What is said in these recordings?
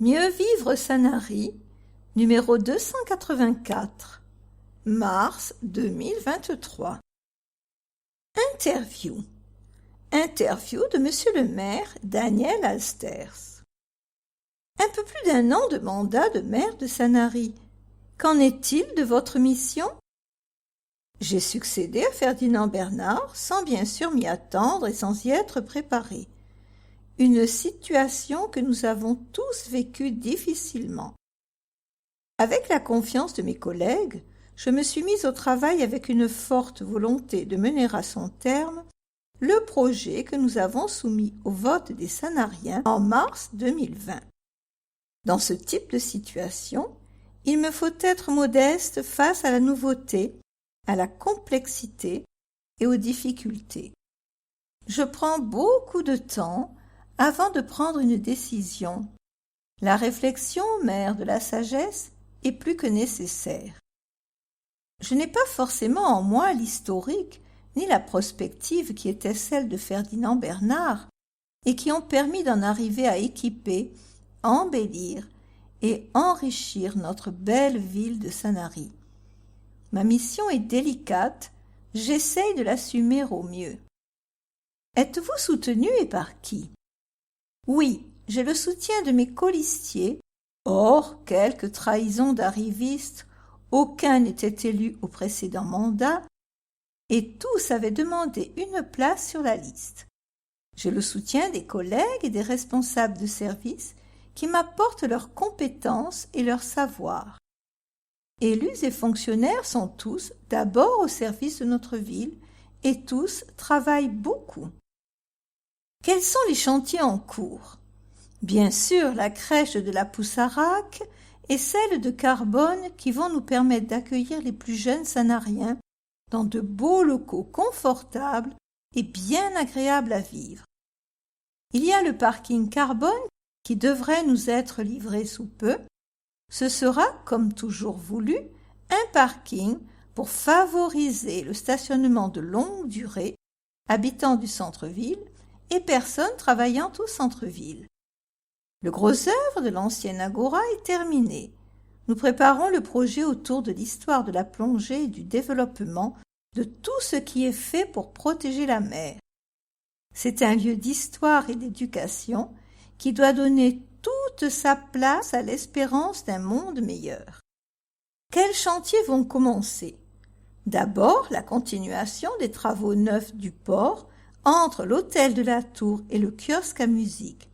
Mieux vivre Sanary, numéro 284, mars 2023. Interview. Interview de Monsieur le maire Daniel Alsters. Un peu plus d'1 an de mandat de maire de Sanary. Qu'en est-il de votre mission? J'ai succédé à Ferdinand Bernard sans bien sûr m'y attendre et sans y être préparé. Une situation que nous avons tous vécue difficilement. Avec la confiance de mes collègues, je me suis mise au travail avec une forte volonté de mener à son terme le projet que nous avons soumis au vote des Sanariens en mars 2020. Dans ce type de situation, il me faut être modeste face à la nouveauté, à la complexité et aux difficultés. Je prends beaucoup de temps avant de prendre une décision. La réflexion, mère de la sagesse, est plus que nécessaire. Je n'ai pas forcément en moi l'historique ni la prospective qui était celle de Ferdinand Bernard et qui ont permis d'en arriver à équiper, embellir et enrichir notre belle ville de Sanary. Ma mission est délicate, j'essaye de l'assumer au mieux. Êtes-vous soutenu et par qui? Oui, j'ai le soutien de mes colistiers. Or, quelques trahisons d'arrivistes, aucun n'était élu au précédent mandat, et tous avaient demandé une place sur la liste. J'ai le soutien des collègues et des responsables de service qui m'apportent leurs compétences et leur savoir. Élus et fonctionnaires sont tous d'abord au service de notre ville et tous travaillent beaucoup. Quels sont les chantiers en cours? Bien sûr, la crèche de la Poussarac et celle de Carbone qui vont nous permettre d'accueillir les plus jeunes Sanariens dans de beaux locaux confortables et bien agréables à vivre. Il y a le parking Carbone qui devrait nous être livré sous peu. Ce sera, comme toujours voulu, un parking pour favoriser le stationnement de longue durée, habitants du centre-ville et personnes travaillant au centre-ville. Le gros œuvre de l'ancienne agora est terminé. Nous préparons le projet autour de l'histoire de la plongée et du développement de tout ce qui est fait pour protéger la mer. C'est un lieu d'histoire et d'éducation qui doit donner toute sa place à l'espérance d'un monde meilleur. Quels chantiers vont commencer? D'abord, la continuation des travaux neufs du port entre l'hôtel de la Tour et le kiosque à musique.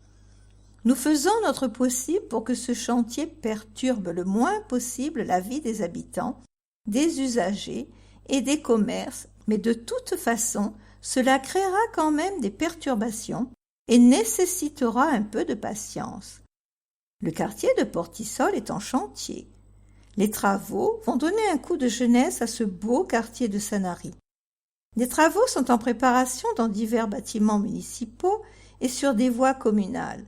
Nous faisons notre possible pour que ce chantier perturbe le moins possible la vie des habitants, des usagers et des commerces, mais de toute façon, cela créera quand même des perturbations et nécessitera un peu de patience. Le quartier de Portisol est en chantier. Les travaux vont donner un coup de jeunesse à ce beau quartier de Sanary. Des travaux sont en préparation dans divers bâtiments municipaux et sur des voies communales.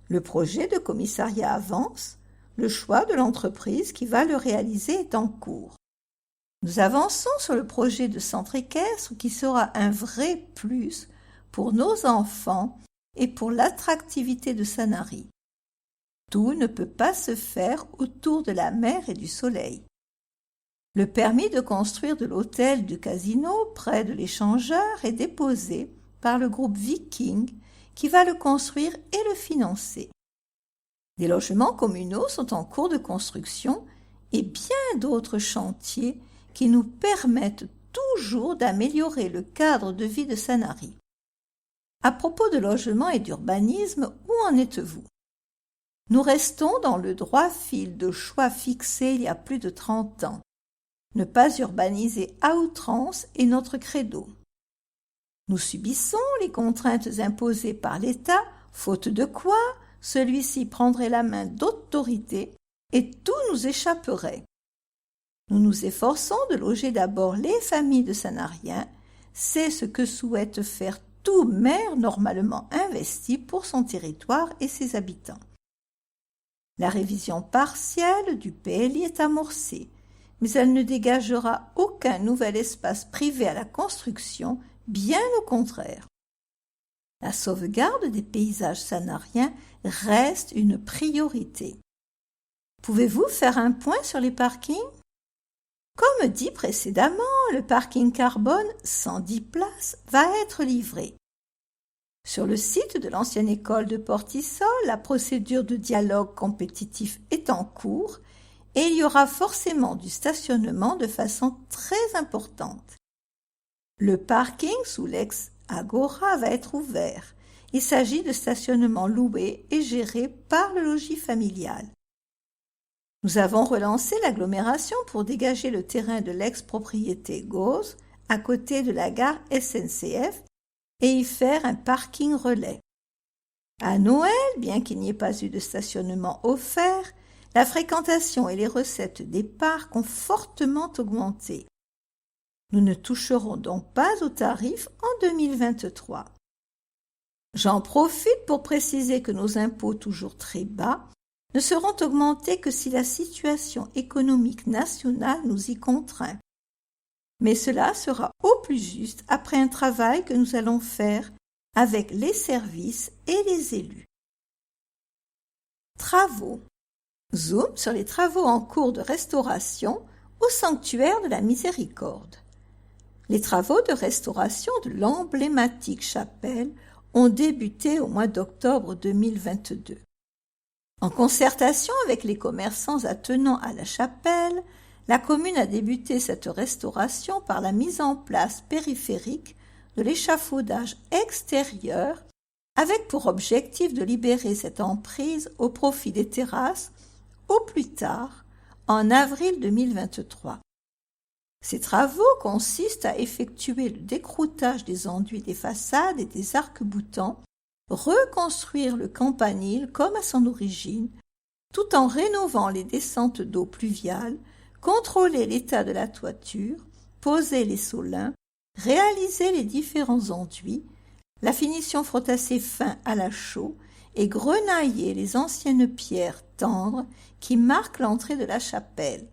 Le projet de commissariat avance, le choix de l'entreprise qui va le réaliser est en cours. Nous avançons sur le projet de centre équestre qui sera un vrai plus pour nos enfants et pour l'attractivité de Sanary. Tout ne peut pas se faire autour de la mer et du soleil. Le permis de construire de l'hôtel du casino près de l'échangeur est déposé par le groupe Viking qui va le construire et le financer. Des logements communaux sont en cours de construction et bien d'autres chantiers qui nous permettent toujours d'améliorer le cadre de vie de Sanary. À propos de logement et d'urbanisme, où en êtes-vous? Nous restons dans le droit fil de choix fixé il y a plus de 30 ans. Ne pas urbaniser à outrance est notre credo. Nous subissons les contraintes imposées par l'État, faute de quoi celui-ci prendrait la main d'autorité et tout nous échapperait. Nous nous efforçons de loger d'abord les familles de Sanariens, c'est ce que souhaite faire tout maire normalement investi pour son territoire et ses habitants. La révision partielle du PLI est amorcée, mais elle ne dégagera aucun nouvel espace privé à la construction, bien au contraire. La sauvegarde des paysages sanariens reste une priorité. Pouvez-vous faire un point sur les parkings? Comme dit précédemment, le parking carbone, 110 places, va être livré. Sur le site de l'ancienne école de Portisol, la procédure de dialogue compétitif est en cours et il y aura forcément du stationnement de façon très importante. Le parking sous l'ex-Agora va être ouvert. Il s'agit de stationnement loué et géré par le logis familial. Nous avons relancé l'agglomération pour dégager le terrain de l'ex-propriété Gauze à côté de la gare SNCF et y faire un parking relais. À Noël, bien qu'il n'y ait pas eu de stationnement offert, la fréquentation et les recettes des parcs ont fortement augmenté. Nous ne toucherons donc pas aux tarifs en 2023. J'en profite pour préciser que nos impôts toujours très bas ne seront augmentés que si la situation économique nationale nous y contraint. Mais cela sera au plus juste après un travail que nous allons faire avec les services et les élus. Travaux. Zoom sur les travaux en cours de restauration au sanctuaire de la Miséricorde. Les travaux de restauration de l'emblématique chapelle ont débuté au mois d'octobre 2022. En concertation avec les commerçants attenants à la chapelle, la commune a débuté cette restauration par la mise en place périphérique de l'échafaudage extérieur avec pour objectif de libérer cette emprise au profit des terrasses au plus tard en avril 2023. Ces travaux consistent à effectuer le décroutage des enduits des façades et des arcs-boutants, reconstruire le campanile comme à son origine, tout en rénovant les descentes d'eau pluviale, contrôler l'état de la toiture, poser les solins, réaliser les différents enduits, la finition frottassée fin à la chaux et grenailler les anciennes pierres tendres qui marquent l'entrée de la chapelle.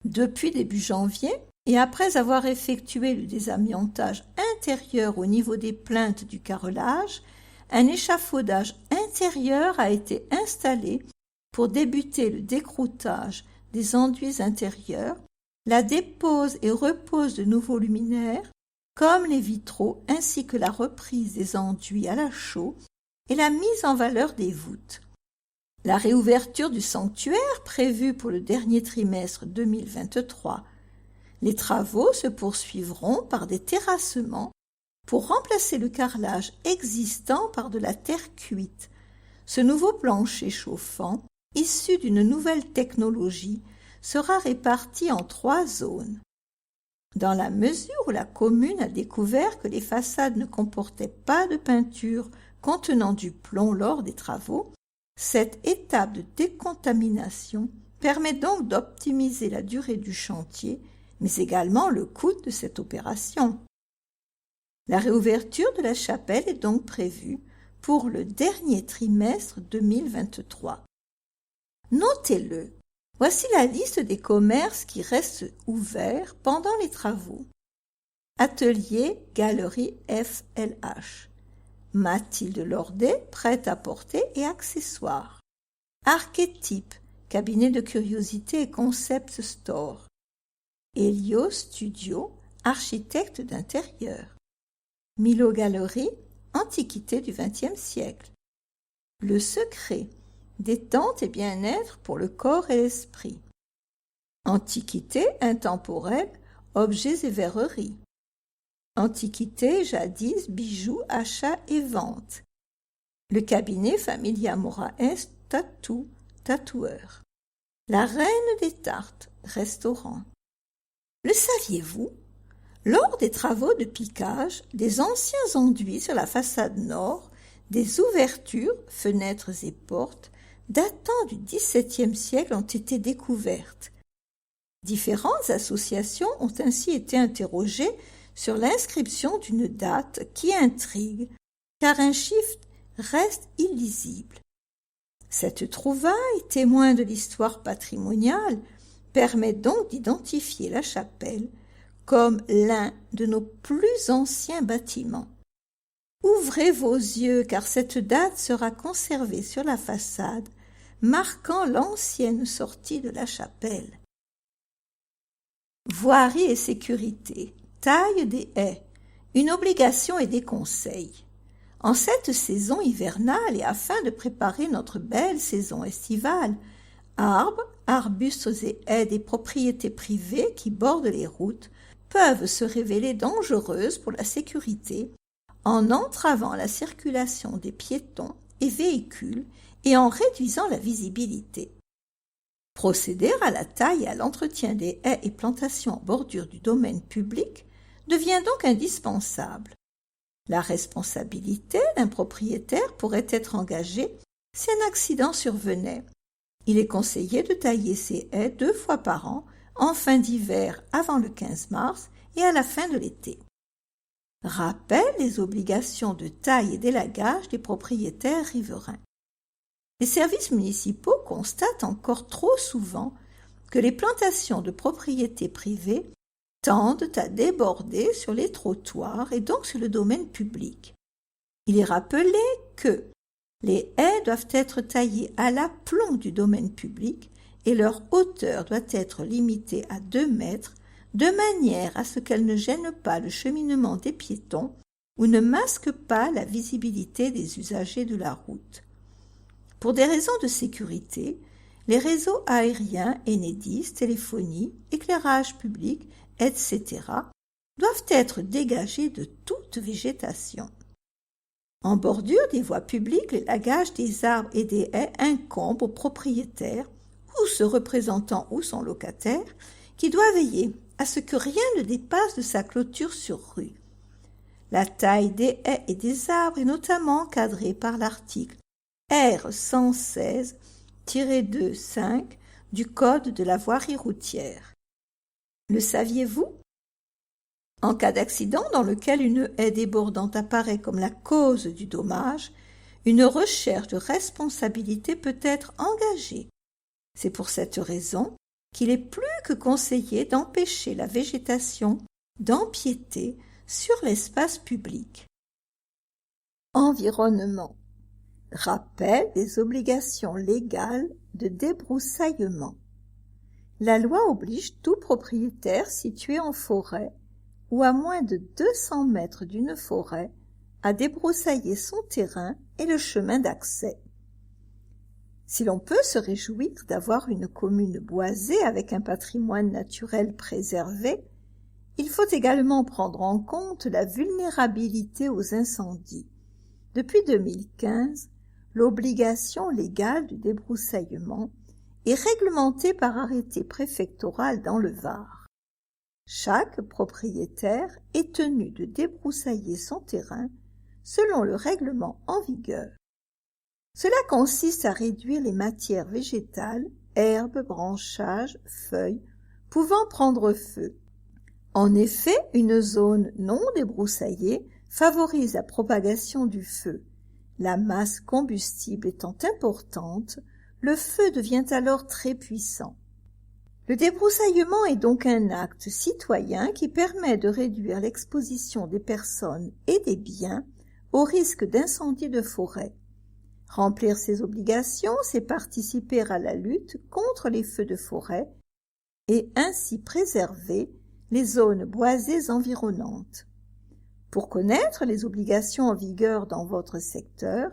Depuis début janvier, et après avoir effectué le désamiantage intérieur au niveau des plinthes du carrelage, un échafaudage intérieur a été installé pour débuter le décroutage des enduits intérieurs, la dépose et repose de nouveaux luminaires, comme les vitraux, ainsi que la reprise des enduits à la chaux et la mise en valeur des voûtes. La réouverture du sanctuaire prévue pour le dernier trimestre 2023. Les travaux se poursuivront par des terrassements pour remplacer le carrelage existant par de la terre cuite. Ce nouveau plancher chauffant, issu d'une nouvelle technologie, sera réparti en 3 zones. Dans la mesure où la commune a découvert que les façades ne comportaient pas de peinture contenant du plomb lors des travaux, cette étape de décontamination permet donc d'optimiser la durée du chantier, mais également le coût de cette opération. La réouverture de la chapelle est donc prévue pour le dernier trimestre 2023. Notez-le, voici la liste des commerces qui restent ouverts pendant les travaux. Atelier Galerie FLH. Mathilde Lordet, prêt-à-porter et accessoires. Archétype, cabinet de curiosité et concept store. Helio Studio, architecte d'intérieur. Milo Galerie, antiquité du XXe siècle. Le secret, détente et bien-être pour le corps et l'esprit. Antiquité intemporelle, objets et verreries. Antiquité, jadis, bijoux, achats et ventes. Le cabinet Familia Moraes, tatou, tatoueur. La reine des tartes, restaurant. Le saviez-vous? Lors des travaux de piquage, des anciens enduits sur la façade nord, des ouvertures, fenêtres et portes, datant du XVIIe siècle ont été découvertes. Différentes associations ont ainsi été interrogées sur l'inscription d'une date qui intrigue, car un chiffre reste illisible. Cette trouvaille, témoin de l'histoire patrimoniale, permet donc d'identifier la chapelle comme l'un de nos plus anciens bâtiments. Ouvrez vos yeux, car cette date sera conservée sur la façade, marquant l'ancienne sortie de la chapelle. Voirie et sécurité, taille des haies, une obligation et des conseils. En cette saison hivernale et afin de préparer notre belle saison estivale, arbres, arbustes et haies des propriétés privées qui bordent les routes peuvent se révéler dangereuses pour la sécurité en entravant la circulation des piétons et véhicules et en réduisant la visibilité. Procéder à la taille et à l'entretien des haies et plantations en bordure du domaine public devient donc indispensable. La responsabilité d'un propriétaire pourrait être engagée si un accident survenait. Il est conseillé de tailler ces haies 2 fois par an, en fin d'hiver avant le 15 mars et à la fin de l'été. Rappel les obligations de taille et d'élagage des propriétaires riverains. Les services municipaux constatent encore trop souvent que les plantations de propriétés privées tendent à déborder sur les trottoirs et donc sur le domaine public. Il est rappelé que les haies doivent être taillées à l'aplomb du domaine public et leur hauteur doit être limitée à 2 mètres de manière à ce qu'elles ne gênent pas le cheminement des piétons ou ne masquent pas la visibilité des usagers de la route. Pour des raisons de sécurité, les réseaux aériens, Enedis, téléphonie, éclairage public, etc. doivent être dégagés de toute végétation. En bordure des voies publiques, l'élagage des arbres et des haies incombe aux propriétaires ou se représentant ou son locataire qui doit veiller à ce que rien ne dépasse de sa clôture sur rue. La taille des haies et des arbres est notamment encadrée par l'article R 116-2-5 du Code de la voirie routière. Le saviez-vous? En cas d'accident dans lequel une haie débordante apparaît comme la cause du dommage, une recherche de responsabilité peut être engagée. C'est pour cette raison qu'il est plus que conseillé d'empêcher la végétation d'empiéter sur l'espace public. Environnement. Rappel des obligations légales de débroussaillement. La loi oblige tout propriétaire situé en forêt ou à moins de 200 mètres d'une forêt à débroussailler son terrain et le chemin d'accès. Si l'on peut se réjouir d'avoir une commune boisée avec un patrimoine naturel préservé, il faut également prendre en compte la vulnérabilité aux incendies. Depuis 2015, l'obligation légale du débroussaillement est réglementée par arrêté préfectoral dans le Var. Chaque propriétaire est tenu de débroussailler son terrain selon le règlement en vigueur. Cela consiste à réduire les matières végétales, herbes, branchages, feuilles, pouvant prendre feu. En effet, une zone non débroussaillée favorise la propagation du feu. La masse combustible étant importante, le feu devient alors très puissant. Le débroussaillement est donc un acte citoyen qui permet de réduire l'exposition des personnes et des biens au risque d'incendie de forêt. Remplir ces obligations, c'est participer à la lutte contre les feux de forêt et ainsi préserver les zones boisées environnantes. Pour connaître les obligations en vigueur dans votre secteur,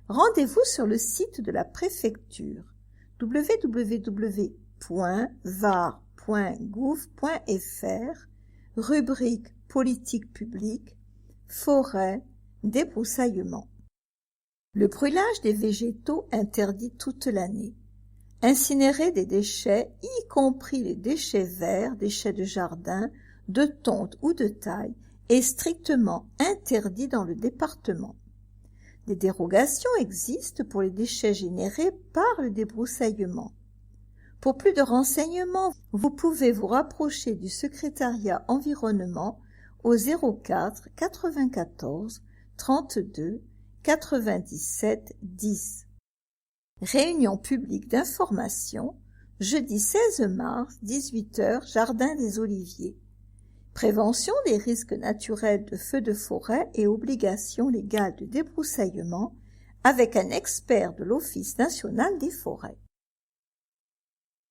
rendez-vous sur le site de la préfecture www.var.gouv.fr, rubrique politique publique, forêt, débroussaillement. Le brûlage des végétaux interdit toute l'année. Incinérer des déchets, y compris les déchets verts, déchets de jardin, de tonte ou de taille, est strictement interdit dans le département. Des dérogations existent pour les déchets générés par le débroussaillement. Pour plus de renseignements, vous pouvez vous rapprocher du secrétariat environnement au 04 94 32 97 10. Réunion publique d'information, jeudi 16 mars, 18h, Jardin des Oliviers. prévention des risques naturels de feux de forêt et obligation légale de débroussaillement avec un expert de l'Office national des forêts.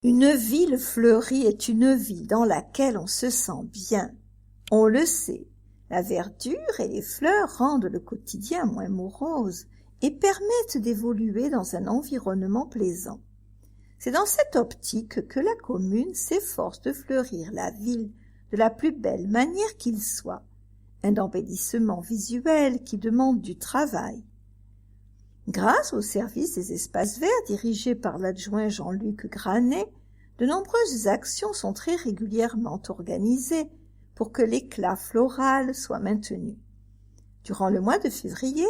Une ville fleurie est une ville dans laquelle on se sent bien. On le sait, la verdure et les fleurs rendent le quotidien moins morose et permettent d'évoluer dans un environnement plaisant. C'est dans cette optique que la commune s'efforce de fleurir la ville de la plus belle manière qu'il soit, un embellissement visuel qui demande du travail. Grâce au service des espaces verts dirigé par l'adjoint Jean-Luc Granet, de nombreuses actions sont très régulièrement organisées pour que l'éclat floral soit maintenu. Durant le mois de février,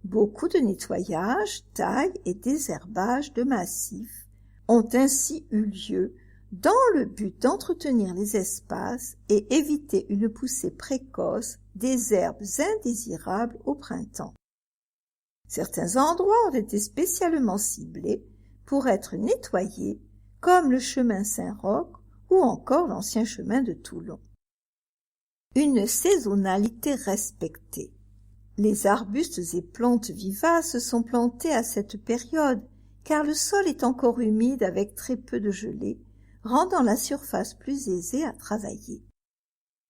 beaucoup de nettoyage, taille et désherbage de massifs ont ainsi eu lieu dans le but d'entretenir les espaces et éviter une poussée précoce des herbes indésirables au printemps. Certains endroits ont été spécialement ciblés pour être nettoyés, comme le chemin Saint-Roch ou encore l'ancien chemin de Toulon. Une saisonnalité respectée. Les arbustes et plantes vivaces sont plantés à cette période, car le sol est encore humide avec très peu de gelée, rendant la surface plus aisée à travailler.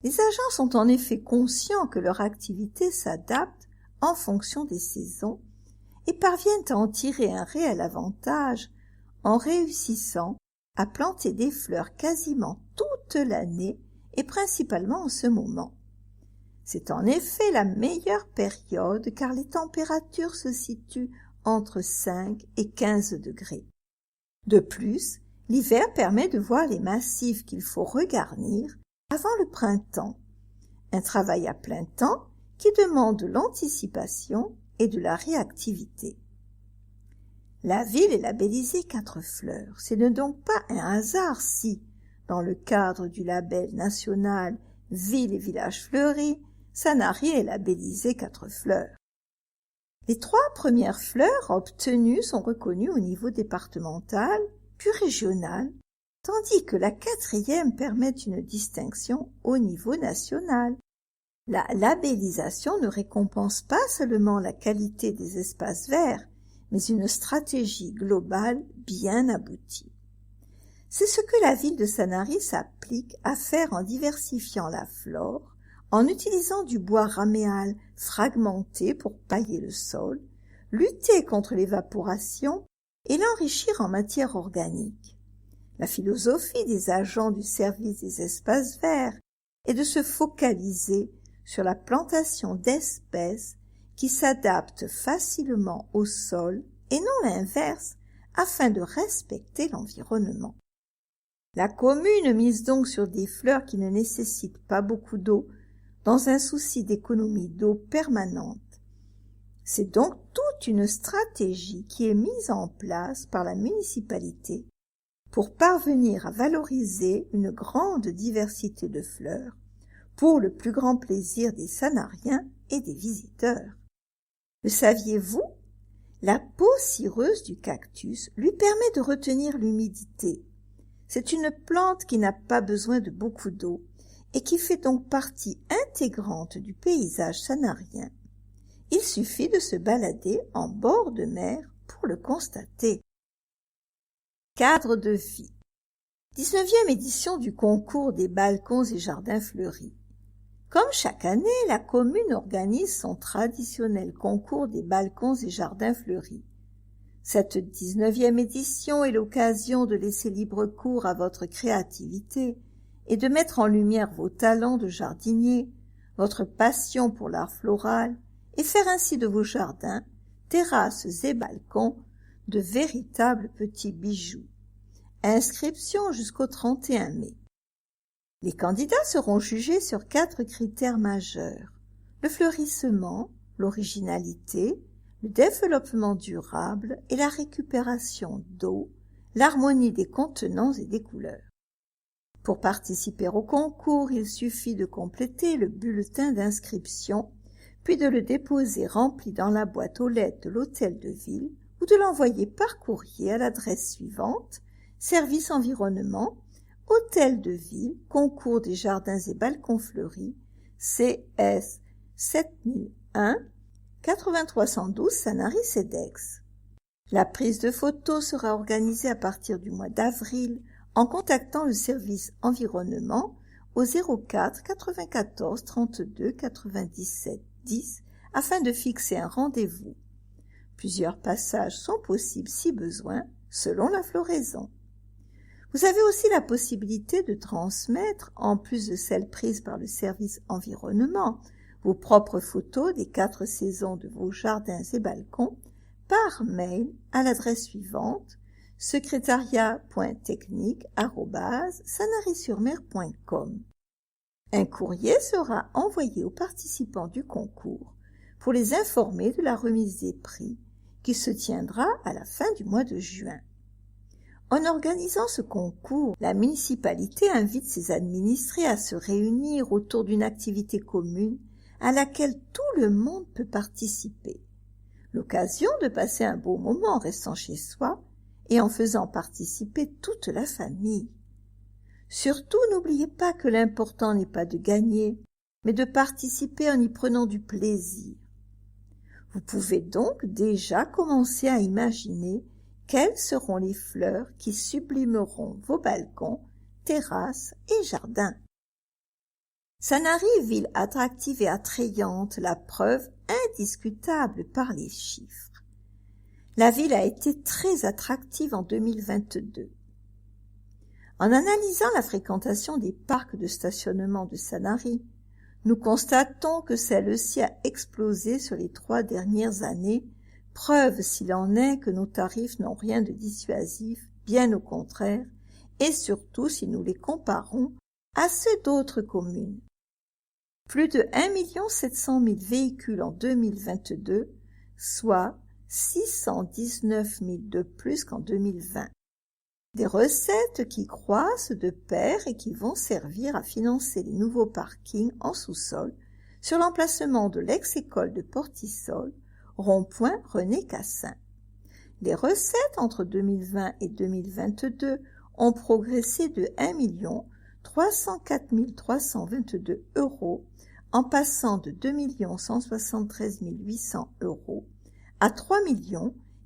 Les agents sont en effet conscients que leur activité s'adapte en fonction des saisons et parviennent à en tirer un réel avantage en réussissant à planter des fleurs quasiment toute l'année et principalement en ce moment. C'est en effet la meilleure période car les températures se situent entre 5 et 15 degrés. De plus, l'hiver permet de voir les massifs qu'il faut regarnir avant le printemps, un travail à plein temps qui demande de l'anticipation et de la réactivité. La ville est labellisée 4 fleurs. Ce n'est donc pas un hasard si, dans le cadre du label national Ville et Village Fleuris, Sanary est labellisé 4 fleurs. Les 3 premières fleurs obtenues sont reconnues au niveau départemental, puis régional, tandis que la 4e permet une distinction au niveau national. La labellisation ne récompense pas seulement la qualité des espaces verts, mais une stratégie globale bien aboutie. C'est ce que la ville de Sanary s'applique à faire en diversifiant la flore, en utilisant du bois raméal fragmenté pour pailler le sol, lutter contre l'évaporation et l'enrichir en matière organique. La philosophie des agents du service des espaces verts est de se focaliser sur la plantation d'espèces qui s'adaptent facilement au sol et non l'inverse afin de respecter l'environnement. La commune mise donc sur des fleurs qui ne nécessitent pas beaucoup d'eau dans un souci d'économie d'eau permanente. C'est donc toute une stratégie qui est mise en place par la municipalité pour parvenir à valoriser une grande diversité de fleurs pour le plus grand plaisir des Sanariens et des visiteurs. Le saviez-vous? La peau cireuse du cactus lui permet de retenir l'humidité. C'est une plante qui n'a pas besoin de beaucoup d'eau et qui fait donc partie intégrante du paysage sanarien. Il suffit de se balader en bord de mer pour le constater. Cadre de vie. 19e édition du concours des balcons et jardins fleuris. Comme chaque année, la commune organise son traditionnel concours des balcons et jardins fleuris. Cette 19e édition est l'occasion de laisser libre cours à votre créativité et de mettre en lumière vos talents de jardinier, votre passion pour l'art floral et faire ainsi de vos jardins, terrasses et balcons de véritables petits bijoux. Inscription jusqu'au 31 mai. Les candidats seront jugés sur 4 critères majeurs: le fleurissement, l'originalité, le développement durable et la récupération d'eau, l'harmonie des contenants et des couleurs. Pour participer au concours, il suffit de compléter le bulletin d'inscription, puis de le déposer rempli dans la boîte aux lettres de l'hôtel de ville ou de l'envoyer par courrier à l'adresse suivante: Service Environnement, Hôtel de Ville, Concours des Jardins et Balcons Fleuris, CS 7001, 8312 Sanary-Cedex. La prise de photos sera organisée à partir du mois d'avril en contactant le service environnement au 04 94 32 97 10 afin de fixer un rendez-vous. Plusieurs passages sont possibles si besoin, selon la floraison. Vous avez aussi la possibilité de transmettre, en plus de celles prises par le service environnement, vos propres photos des 4 saisons de vos jardins et balcons par mail à l'adresse suivante secrétariat.technique@sanary-sur-mer.com. Un courrier sera envoyé aux participants du concours pour les informer de la remise des prix qui se tiendra à la fin du mois de juin. En organisant ce concours, la municipalité invite ses administrés à se réunir autour d'une activité commune à laquelle tout le monde peut participer. L'occasion de passer un beau moment en restant chez soi et en faisant participer toute la famille. Surtout, n'oubliez pas que l'important n'est pas de gagner, mais de participer en y prenant du plaisir. Vous pouvez donc déjà commencer à imaginer quelles seront les fleurs qui sublimeront vos balcons, terrasses et jardins. Sanary, ville attractive et attrayante, la preuve indiscutable par les chiffres. La ville a été très attractive en 2022. En analysant la fréquentation des parcs de stationnement de Sanary, nous constatons que celle-ci a explosé sur les 3 dernières années, preuve s'il en est que nos tarifs n'ont rien de dissuasif, bien au contraire, et surtout si nous les comparons à ceux d'autres communes. Plus de 1 700 000 véhicules en 2022, soit 619 000 de plus qu'en 2020. Des recettes qui croissent de pair et qui vont servir à financer les nouveaux parkings en sous-sol sur l'emplacement de l'ex-école de Portissol, rond-point René Cassin. Les recettes entre 2020 et 2022 ont progressé de 1 304 322 € en passant de 2 173 800 € à 3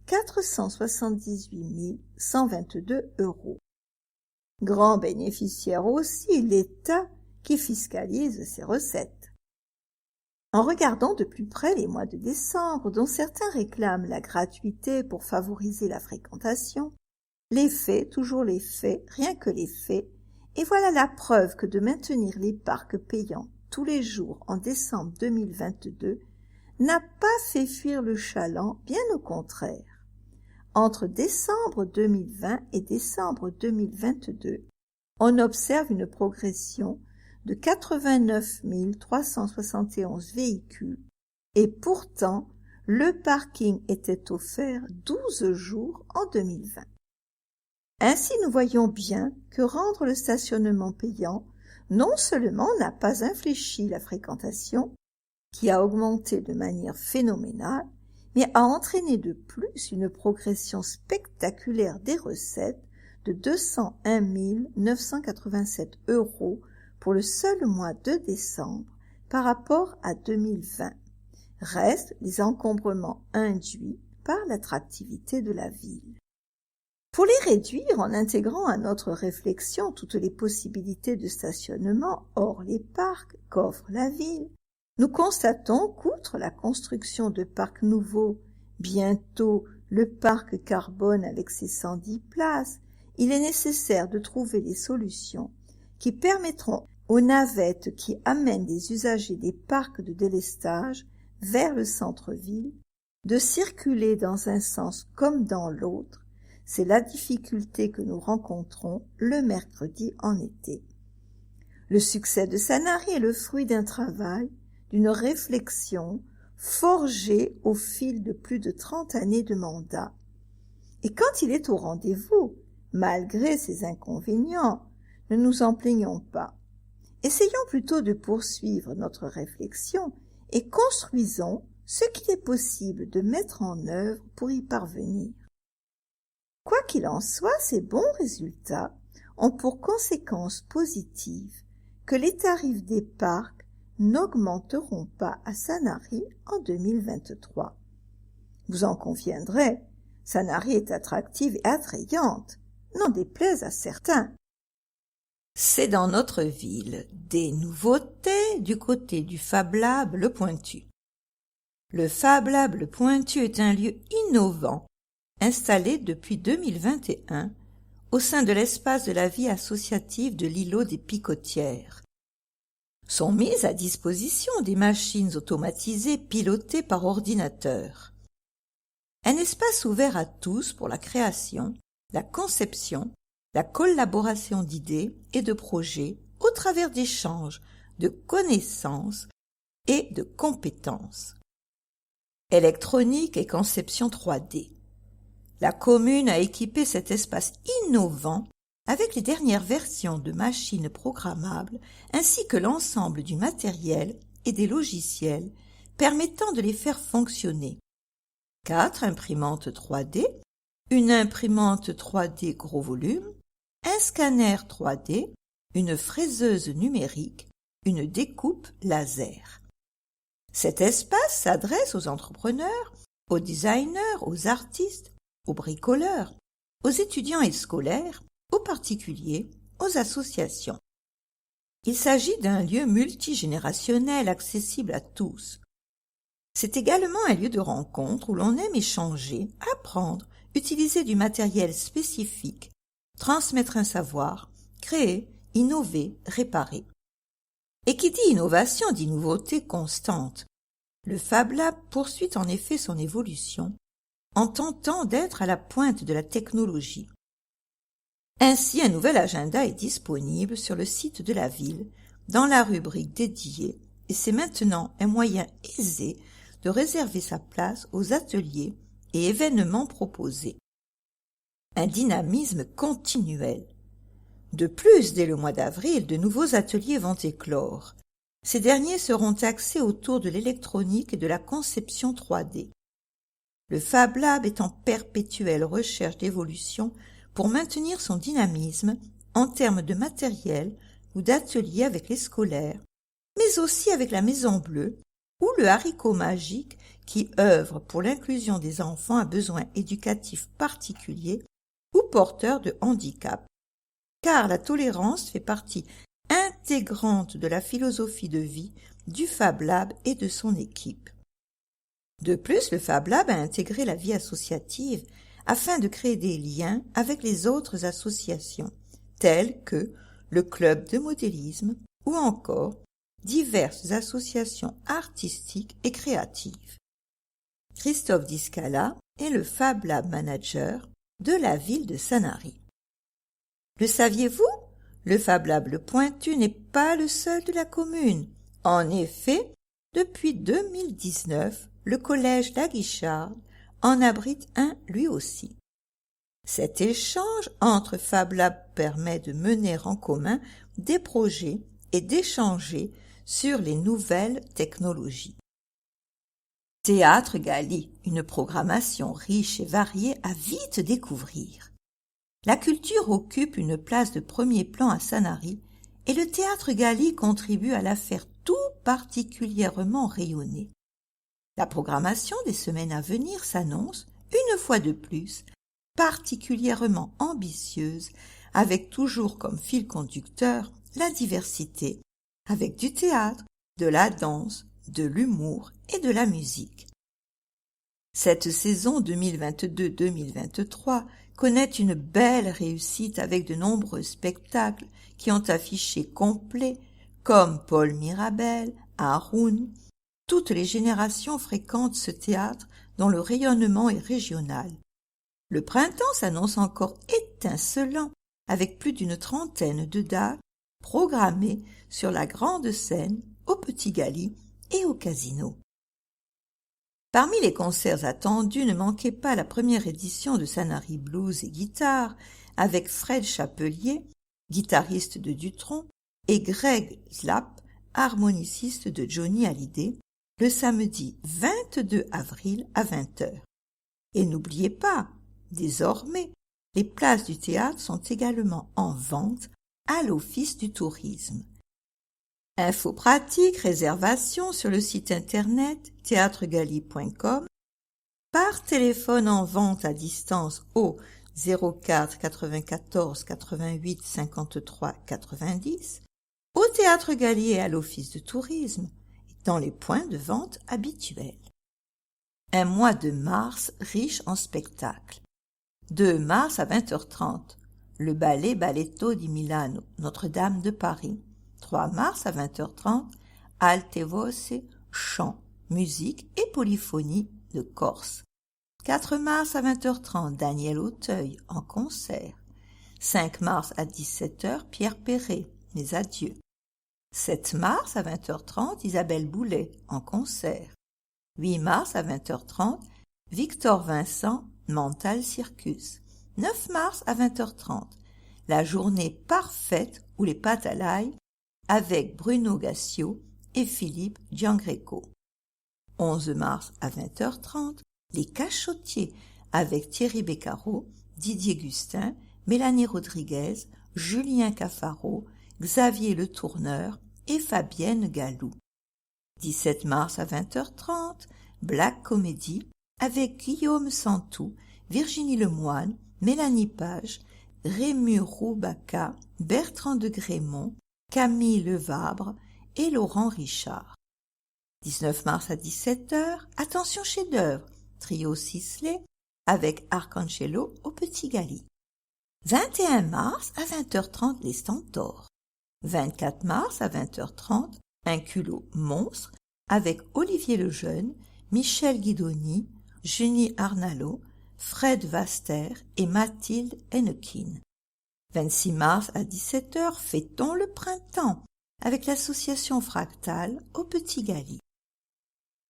478 122 €. Grand bénéficiaire aussi, l'État qui fiscalise ses recettes. En regardant de plus près les mois de décembre, dont certains réclament la gratuité pour favoriser la fréquentation, les faits, toujours les faits, rien que les faits, et voilà la preuve que de maintenir les parcs payants tous les jours en décembre 2022 n'a pas fait fuir le chaland, bien au contraire. Entre décembre 2020 et décembre 2022, on observe une progression de 89 371 véhicules et pourtant le parking était offert 12 jours en 2020. Ainsi, nous voyons bien que rendre le stationnement payant non seulement n'a pas infléchi la fréquentation, qui a augmenté de manière phénoménale, mais a entraîné de plus une progression spectaculaire des recettes de 201 987 € pour le seul mois de décembre par rapport à 2020. Restent les encombrements induits par l'attractivité de la ville. Pour les réduire en intégrant à notre réflexion toutes les possibilités de stationnement hors les parcs qu'offre la ville, nous constatons qu'outre la construction de parcs nouveaux, bientôt le parc carbone avec ses 110 places, il est nécessaire de trouver des solutions qui permettront aux navettes qui amènent les usagers des parcs de délestage vers le centre-ville de circuler dans un sens comme dans l'autre. C'est la difficulté que nous rencontrons le mercredi en été. Le succès de Sanary est le fruit d'un travail, d'une réflexion forgée au fil de plus de 30 années de mandat. Et quand il est au rendez-vous, malgré ses inconvénients, ne nous en plaignons pas. Essayons plutôt de poursuivre notre réflexion et construisons ce qu'il est possible de mettre en œuvre pour y parvenir. Quoi qu'il en soit, ces bons résultats ont pour conséquence positive que les tarifs des parcs n'augmenteront pas à Sanary en 2023. Vous en conviendrez, Sanary est attractive et attrayante, n'en déplaise à certains. C'est dans notre ville des nouveautés du côté du Fab Lab Le Pointu. Le Fab Lab Le Pointu est un lieu innovant, installé depuis 2021 au sein de l'espace de la vie associative de l'îlot des Picotières. Sont mises à disposition des machines automatisées pilotées par ordinateur. Un espace ouvert à tous pour la création, la conception, la collaboration d'idées et de projets au travers d'échanges, de connaissances et de compétences. Électronique et conception 3D. La commune a équipé cet espace innovant avec les dernières versions de machines programmables ainsi que l'ensemble du matériel et des logiciels permettant de les faire fonctionner. 4 imprimantes 3D, une imprimante 3D gros volume, un scanner 3D, une fraiseuse numérique, une découpe laser. Cet espace s'adresse aux entrepreneurs, aux designers, aux artistes, aux bricoleurs, aux étudiants et scolaires, aux particuliers, aux associations. Il s'agit d'un lieu multigénérationnel accessible à tous. C'est également un lieu de rencontre où l'on aime échanger, apprendre, utiliser du matériel spécifique, transmettre un savoir, créer, innover, réparer. Et qui dit innovation dit nouveauté constante. Le Fab Lab poursuit en effet son évolution en tentant d'être à la pointe de la technologie. Ainsi, un nouvel agenda est disponible sur le site de la ville, dans la rubrique dédiée, et c'est maintenant un moyen aisé de réserver sa place aux ateliers et événements proposés. Un dynamisme continuel. De plus, dès le mois d'avril, de nouveaux ateliers vont éclore. Ces derniers seront axés autour de l'électronique et de la conception 3D. Le Fab Lab est en perpétuelle recherche d'évolution pour maintenir son dynamisme en termes de matériel ou d'ateliers avec les scolaires, mais aussi avec la Maison Bleue ou le Haricot Magique qui œuvre pour l'inclusion des enfants à besoins éducatifs particuliers ou porteurs de handicap, car la tolérance fait partie intégrante de la philosophie de vie du Fab Lab et de son équipe. De plus, le Fab Lab a intégré la vie associative afin de créer des liens avec les autres associations, telles que le club de modélisme ou encore diverses associations artistiques et créatives. Christophe Discala est le Fab Lab Manager de la ville de Sanary. Le saviez-vous? Le Fab Lab Le Pointu n'est pas le seul de la commune. En effet, depuis 2019, le collège La Guicharde en abrite un lui aussi. Cet échange entre Fab Lab permet de mener en commun des projets et d'échanger sur les nouvelles technologies. Théâtre Gali, une programmation riche et variée à vite découvrir. La culture occupe une place de premier plan à Sanary et le Théâtre Gali contribue à la faire tout particulièrement rayonner. La programmation des semaines à venir s'annonce, une fois de plus, particulièrement ambitieuse, avec toujours comme fil conducteur la diversité, avec du théâtre, de la danse, de l'humour et de la musique. Cette saison 2022-2023 connaît une belle réussite avec de nombreux spectacles qui ont affiché complet, comme Paul Mirabel, Haroun. Toutes les générations fréquentent ce théâtre dont le rayonnement est régional. Le printemps s'annonce encore étincelant avec plus d'une trentaine de dates programmées sur la grande scène, au Petit Gali et au Casino. Parmi les concerts attendus, ne manquez pas la première édition de Sanary Blues et Guitare avec Fred Chapelier, guitariste de Dutronc, et Greg Slapp, harmoniciste de Johnny Hallyday, le samedi 22 avril à 20h. Et n'oubliez pas, désormais, Les places du théâtre sont également en vente à l'Office du tourisme. Infos pratiques, réservation sur le site internet théâtregalie.com, par téléphone en vente à distance au 04 94 88 53 90, au Théâtre Galie et à l'Office de tourisme, et dans les points de vente habituels. Un mois de mars riche en spectacles. 2 mars à 20h30, le ballet Balletto di Milano, Notre-Dame de Paris. 3 mars à 20h30, Alte Voce, chant, musique et polyphonie de Corse. 4 mars à 20h30, Daniel Auteuil en concert. 5 mars à 17h, Pierre Perret, Mes adieux. 7 mars à 20h30, Isabelle Boulay en concert. 8 mars à 20h30, Victor Vincent, Mental Circus. 9 mars à 20h30, la journée parfaite ou les pâtes à l'ail avec Bruno Gassio et Philippe Giangreco. 11 mars à 20h30, les Cachotiers avec Thierry Beccaro, Didier Gustin, Mélanie Rodriguez, Julien Cafaro, Xavier Le Tourneur et Fabienne Gallou. 17 mars à 20h30, Black Comedy avec Guillaume Santou, Virginie Lemoine, Mélanie Page, Rému Roubaca, Bertrand de Grémont, Camille Levabre et Laurent Richard. 19 mars à 17h, attention chef-d'œuvre, trio Sisley avec Arcangelo au Petit Galie. 21 mars à 20h30, les Stentors. 24 mars à 20h30, un culot monstre avec Olivier Lejeune, Michel Guidoni, Junie Arnalot, Fred Vaster et Mathilde Hennequin. 26 mars à 17h, fêtons le printemps avec l'association Fractale au Petit Galie.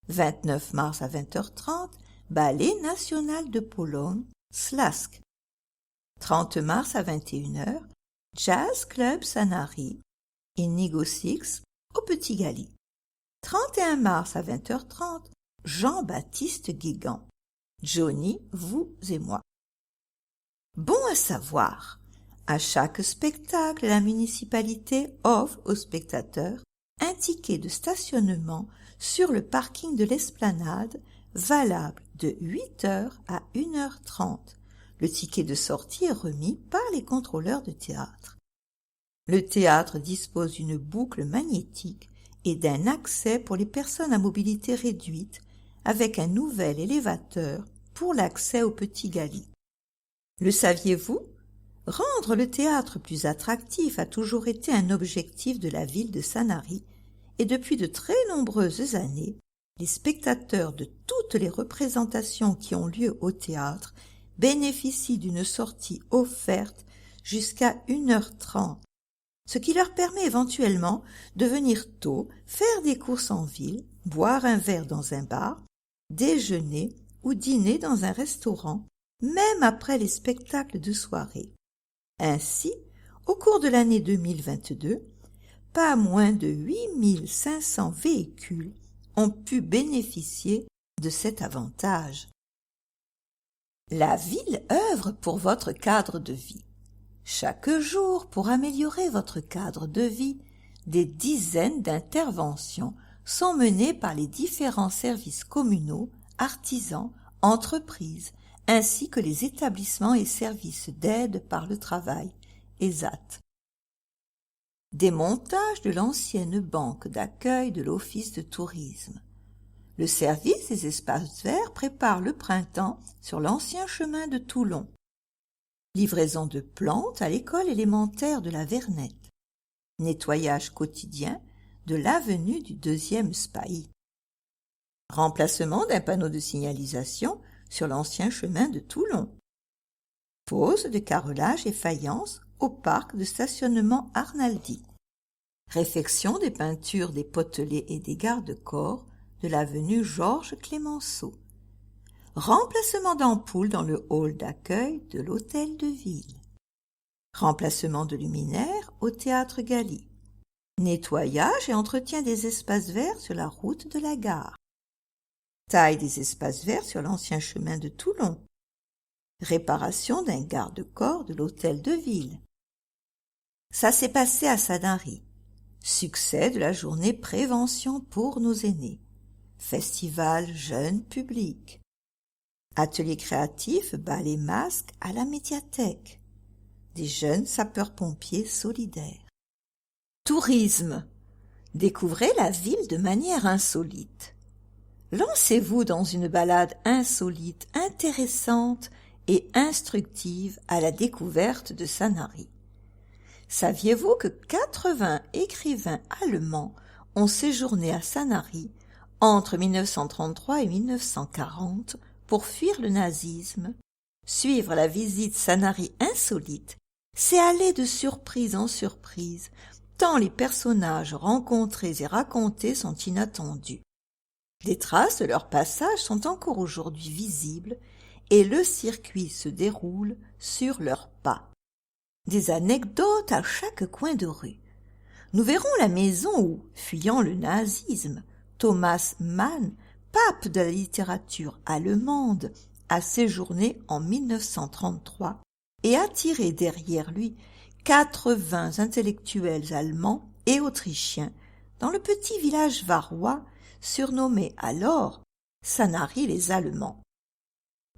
29 mars à 20h30, Ballet national de Pologne, Slask. 30 mars à 21h, Jazz Club Sanary, Inigo Six au Petit Galie. 31 mars à 20h30, Jean-Baptiste Guégan, Johnny, vous et moi. Bon à savoir, à chaque spectacle, la municipalité offre aux spectateurs un ticket de stationnement sur le parking de l'Esplanade valable de 8h à 1h30. Le ticket de sortie est remis par les contrôleurs de théâtre. Le théâtre dispose d'une boucle magnétique et d'un accès pour les personnes à mobilité réduite avec un nouvel élévateur pour l'accès au Petit Galie. Le saviez-vous? Rendre le théâtre plus attractif a toujours été un objectif de la ville de Sanary et depuis de très nombreuses années, les spectateurs de toutes les représentations qui ont lieu au théâtre bénéficient d'une sortie offerte jusqu'à 1h30, ce qui leur permet éventuellement de venir tôt, faire des courses en ville, boire un verre dans un bar, déjeuner ou dîner dans un restaurant, même après les spectacles de soirée. Ainsi, au cours de l'année 2022, pas moins de 8500 véhicules ont pu bénéficier de cet avantage. La ville œuvre pour votre cadre de vie. Chaque jour, pour améliorer votre cadre de vie, des dizaines d'interventions sont menées par les différents services communaux, artisans, entreprises, ainsi que les établissements et services d'aide par le travail, ESAT. Démontage de l'ancienne banque d'accueil de l'Office de tourisme. Le service des espaces verts prépare le printemps sur l'ancien chemin de Toulon. Livraison de plantes à l'école élémentaire de la Vernette. Nettoyage quotidien de l'avenue du 2e Spahis. Remplacement d'un panneau de signalisation sur l'ancien chemin de Toulon. Pose de carrelage et faïence au parc de stationnement Arnaldi. Réfection des peintures des potelets et des garde-corps de l'avenue Georges Clémenceau. Remplacement d'ampoules dans le hall d'accueil de l'hôtel de ville. Remplacement de luminaires au théâtre Galie. Nettoyage et entretien des espaces verts sur la route de la gare. Taille des espaces verts sur l'ancien chemin de Toulon. réparation d'un garde-corps de l'hôtel de ville. Ça s'est passé à Sanary. Succès de la journée prévention pour nos aînés. Festival jeune public. Atelier créatif bal et masques à la médiathèque. Des jeunes sapeurs-pompiers solidaires. Tourisme. Découvrez la ville de manière insolite. Lancez-vous dans une balade insolite, intéressante et instructive à la découverte de Sanary. Saviez-vous que 80 écrivains allemands ont séjourné à Sanary entre 1933 et 1940 pour fuir le nazisme? Suivre la visite Sanary insolite, c'est aller de surprise en surprise, tant les personnages rencontrés et racontés sont inattendus. Des traces de leur passage sont encore aujourd'hui visibles et le circuit se déroule sur leurs pas. Des anecdotes à chaque coin de rue. Nous verrons la maison où, fuyant le nazisme, Thomas Mann, pape de la littérature allemande, a séjourné en 1933 et a tiré derrière lui 80 intellectuels allemands et autrichiens dans le petit village varois surnommé alors Sanary les Allemands.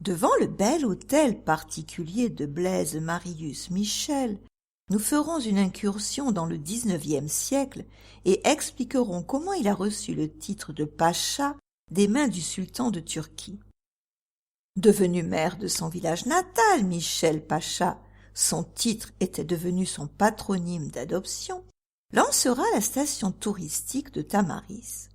Devant le bel hôtel particulier de Blaise Marius Michel, nous ferons une incursion dans le XIXe siècle et expliquerons comment il a reçu le titre de pacha des mains du sultan de Turquie. Devenu maire de son village natal, Michel Pacha, son titre était devenu son patronyme d'adoption, lancera la station touristique de Tamaris.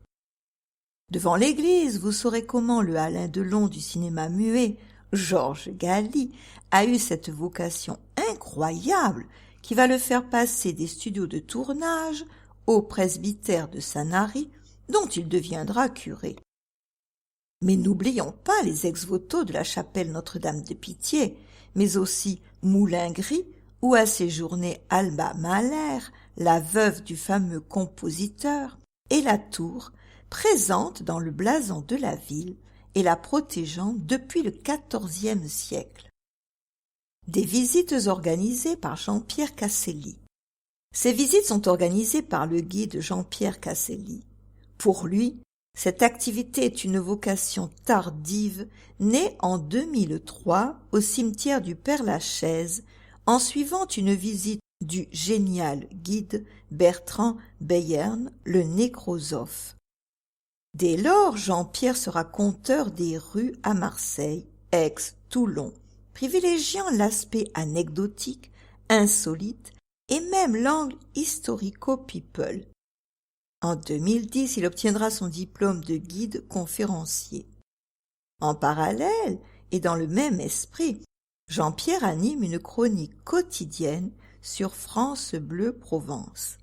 Devant l'église, vous saurez comment le Alain Delon du cinéma muet, Georges Galli, a eu cette vocation incroyable qui va le faire passer des studios de tournage au presbytère de Sanary, dont il deviendra curé. Mais n'oublions pas les ex-voto de la chapelle Notre-Dame de Pitié, mais aussi Moulin-Gris, où a séjourné Alma Mahler, la veuve du fameux compositeur, et la tour, présente dans le blason de la ville et la protégeant depuis le XIVe siècle. Des visites organisées par Jean-Pierre Casselli. Ces visites sont organisées par le guide Jean-Pierre Casselli. Pour lui, cette activité est une vocation tardive née en 2003 au cimetière du Père-Lachaise en suivant une visite du génial guide Bertrand Bayern, le nécrosophe. Dès lors, Jean-Pierre sera conteur des rues à Marseille, Aix, Toulon, privilégiant l'aspect anecdotique, insolite et même l'angle historico-people. En 2010, il obtiendra son diplôme de guide conférencier. En parallèle, et dans le même esprit, Jean-Pierre anime une chronique quotidienne sur France Bleu Provence.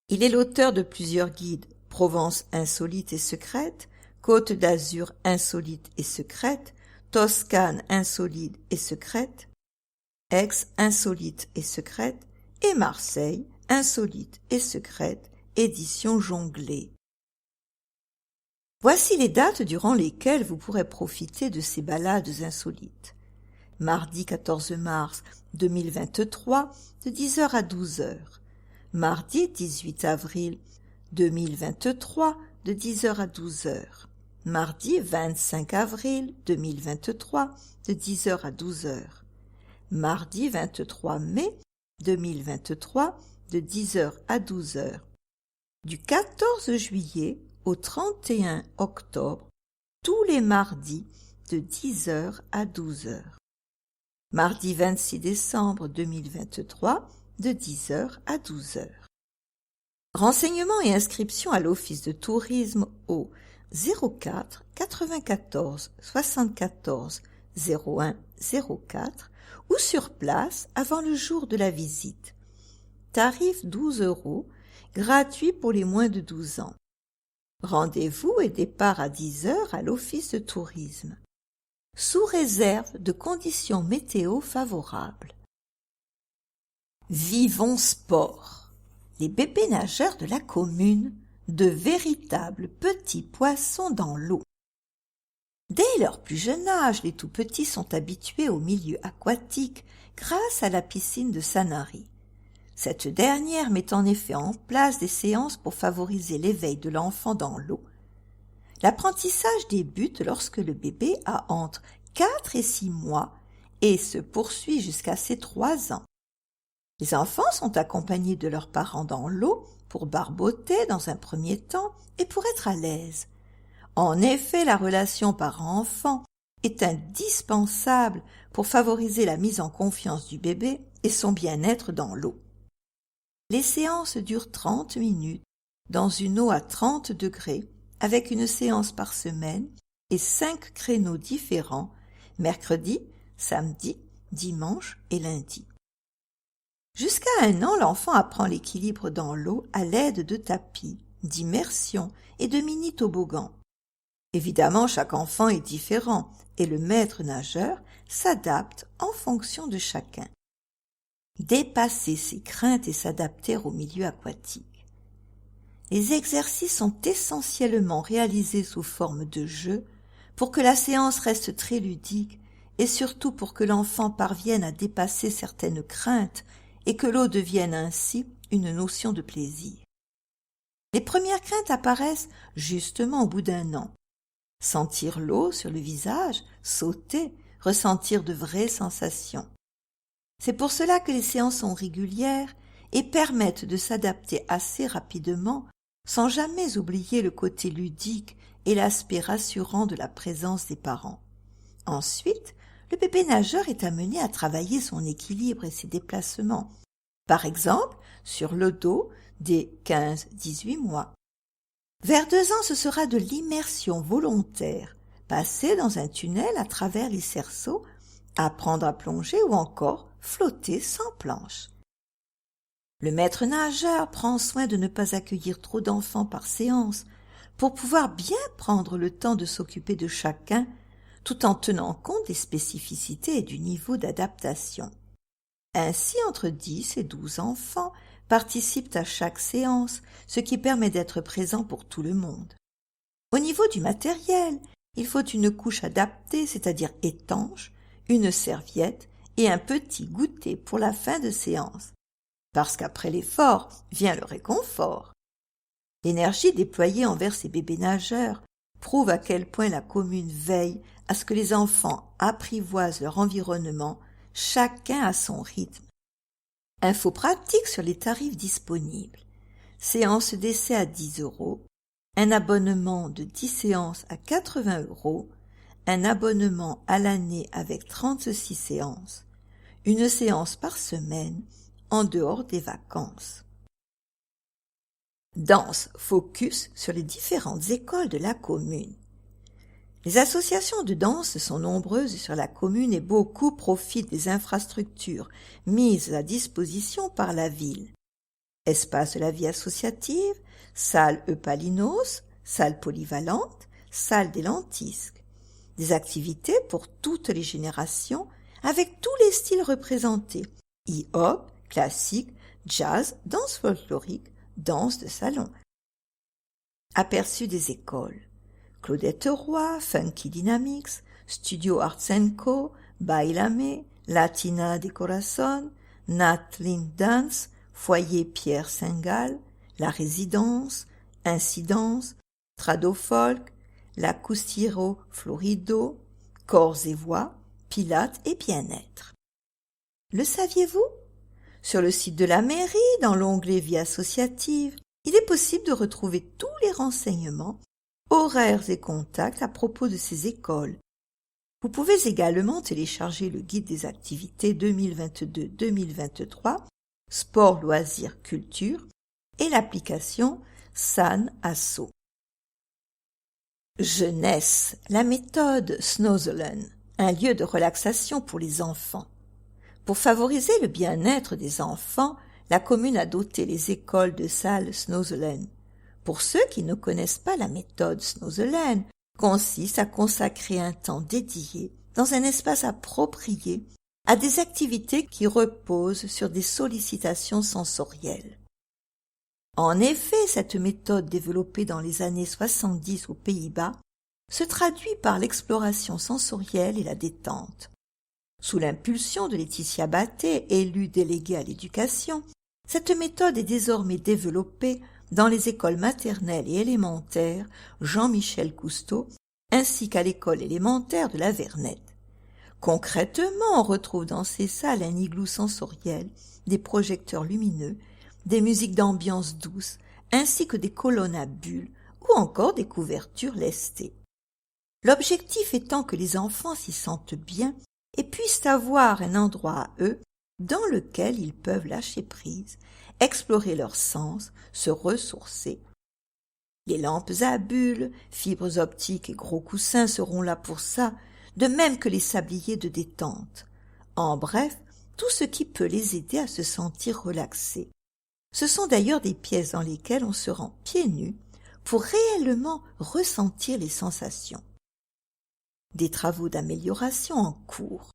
Il est l'auteur de plusieurs guides, Provence insolite et secrète, Côte d'Azur insolite et secrète, Toscane insolite et secrète, Aix insolite et secrète, et Marseille insolite et secrète, édition jonglée. Voici les dates durant lesquelles vous pourrez profiter de ces balades insolites. Mardi 14 mars 2023 de 10h à 12h. Mardi 18 avril 2023 de 10h à 12h. Mardi 25 avril 2023 de 10h à 12h. Mardi 23 mai 2023 de 10h à 12h. Du 14 juillet au 31 octobre, tous les mardis de 10h à 12h. Mardi 26 décembre 2023 de 10h à 12h. Renseignements et inscriptions à l'Office de tourisme au 04 94 74 01 04 ou sur place avant le jour de la visite. Tarif 12 €, gratuit pour les moins de 12 ans. Rendez-vous et départ à 10h à l'Office de tourisme. Sous réserve de conditions météo favorables. Vivons Sport. Les bébés nageurs de la commune, de véritables petits poissons dans l'eau. Dès leur plus jeune âge, les tout-petits sont habitués au milieu aquatique grâce à la piscine de Sanary. Cette dernière met en effet en place des séances pour favoriser l'éveil de l'enfant dans l'eau. L'apprentissage débute lorsque le bébé a entre 4 et 6 mois et se poursuit jusqu'à ses 3 ans. Les enfants sont accompagnés de leurs parents dans l'eau pour barboter dans un premier temps et pour être à l'aise. En effet, la relation parent-enfant est indispensable pour favoriser la mise en confiance du bébé et son bien-être dans l'eau. Les séances durent 30 minutes dans une eau à 30 degrés avec une séance par semaine et 5 créneaux différents, mercredi, samedi, dimanche et lundi. Jusqu'à 1 an, l'enfant apprend l'équilibre dans l'eau à l'aide de tapis, d'immersion et de mini-toboggans. Évidemment, chaque enfant est différent et le maître nageur s'adapte en fonction de chacun. Dépasser ses craintes et s'adapter au milieu aquatique. Les exercices sont essentiellement réalisés sous forme de jeu pour que la séance reste très ludique et surtout pour que l'enfant parvienne à dépasser certaines craintes et que l'eau devienne ainsi une notion de plaisir. Les premières craintes apparaissent justement au bout d'1 an. Sentir l'eau sur le visage, sauter, ressentir de vraies sensations. C'est pour cela que les séances sont régulières et permettent de s'adapter assez rapidement sans jamais oublier le côté ludique et l'aspect rassurant de la présence des parents. Ensuite, le bébé nageur est amené à travailler son équilibre et ses déplacements, par exemple sur le dos dès 15-18 mois. Vers 2 ans, ce sera de l'immersion volontaire, passer dans un tunnel à travers les cerceaux, apprendre à plonger ou encore flotter sans planche. Le maître nageur prend soin de ne pas accueillir trop d'enfants par séance pour pouvoir bien prendre le temps de s'occuper de chacun tout en tenant compte des spécificités et du niveau d'adaptation. Ainsi, entre 10 et 12 enfants participent à chaque séance, ce qui permet d'être présent pour tout le monde. Au niveau du matériel, il faut une couche adaptée, c'est-à-dire étanche, une serviette et un petit goûter pour la fin de séance, parce qu'après l'effort vient le réconfort. L'énergie déployée envers ces bébés nageurs prouve à quel point la commune veille à ce que les enfants apprivoisent leur environnement, chacun à son rythme. Infos pratiques sur les tarifs disponibles. Séance d'essai à 10 €, un abonnement de 10 séances à 80 €, un abonnement à l'année avec 36 séances, une séance par semaine en dehors des vacances. Danse focus sur les différentes écoles de la commune. Les associations de danse sont nombreuses sur la commune et beaucoup profitent des infrastructures mises à disposition par la ville. Espace de la vie associative, salle Eupalinos, salle polyvalente, salle des lentisques. Des activités pour toutes les générations avec tous les styles représentés. Hip-hop, classique, jazz, danse folklorique, danse de salon. Aperçu des écoles. Claudette Roy, Funky Dynamics, Studio Arts & Co, Bailame, Latina de Corazon, Natlin Dance, Foyer Pierre Saint-Gall, La Résidence, Incidence, Tradofolk, l'Acoustiro Florido, Corps et Voix, Pilates et Bien-être. Le saviez-vous? Sur le site de la mairie, dans l'onglet Vie associative, il est possible de retrouver tous les renseignements, horaires et contacts à propos de ces écoles. Vous pouvez également télécharger le guide des activités 2022-2023, sport, loisirs, culture et l'application San Asso. Jeunesse, la méthode Snozelen, un lieu de relaxation pour les enfants. Pour favoriser le bien-être des enfants, la commune a doté les écoles de salles Snozelen. Pour ceux qui ne connaissent pas la méthode Snozelen, consiste à consacrer un temps dédié dans un espace approprié à des activités qui reposent sur des sollicitations sensorielles. En effet, cette méthode développée dans les années 70 aux Pays-Bas se traduit par l'exploration sensorielle et la détente. Sous l'impulsion de Laetitia Batté, élue déléguée à l'éducation, cette méthode est désormais développée dans les écoles maternelles et élémentaires Jean-Michel Cousteau ainsi qu'à l'école élémentaire de la Vernette. Concrètement, on retrouve dans ces salles un igloo sensoriel, des projecteurs lumineux, des musiques d'ambiance douce, ainsi que des colonnes à bulles ou encore des couvertures lestées. L'objectif étant que les enfants s'y sentent bien et puissent avoir un endroit à eux dans lequel ils peuvent lâcher prise, explorer leurs sens, se ressourcer. Les lampes à bulles, fibres optiques et gros coussins seront là pour ça, de même que les sabliers de détente. En bref, tout ce qui peut les aider à se sentir relaxés. Ce sont d'ailleurs des pièces dans lesquelles on se rend pieds nus pour réellement ressentir les sensations. Des travaux d'amélioration en cours.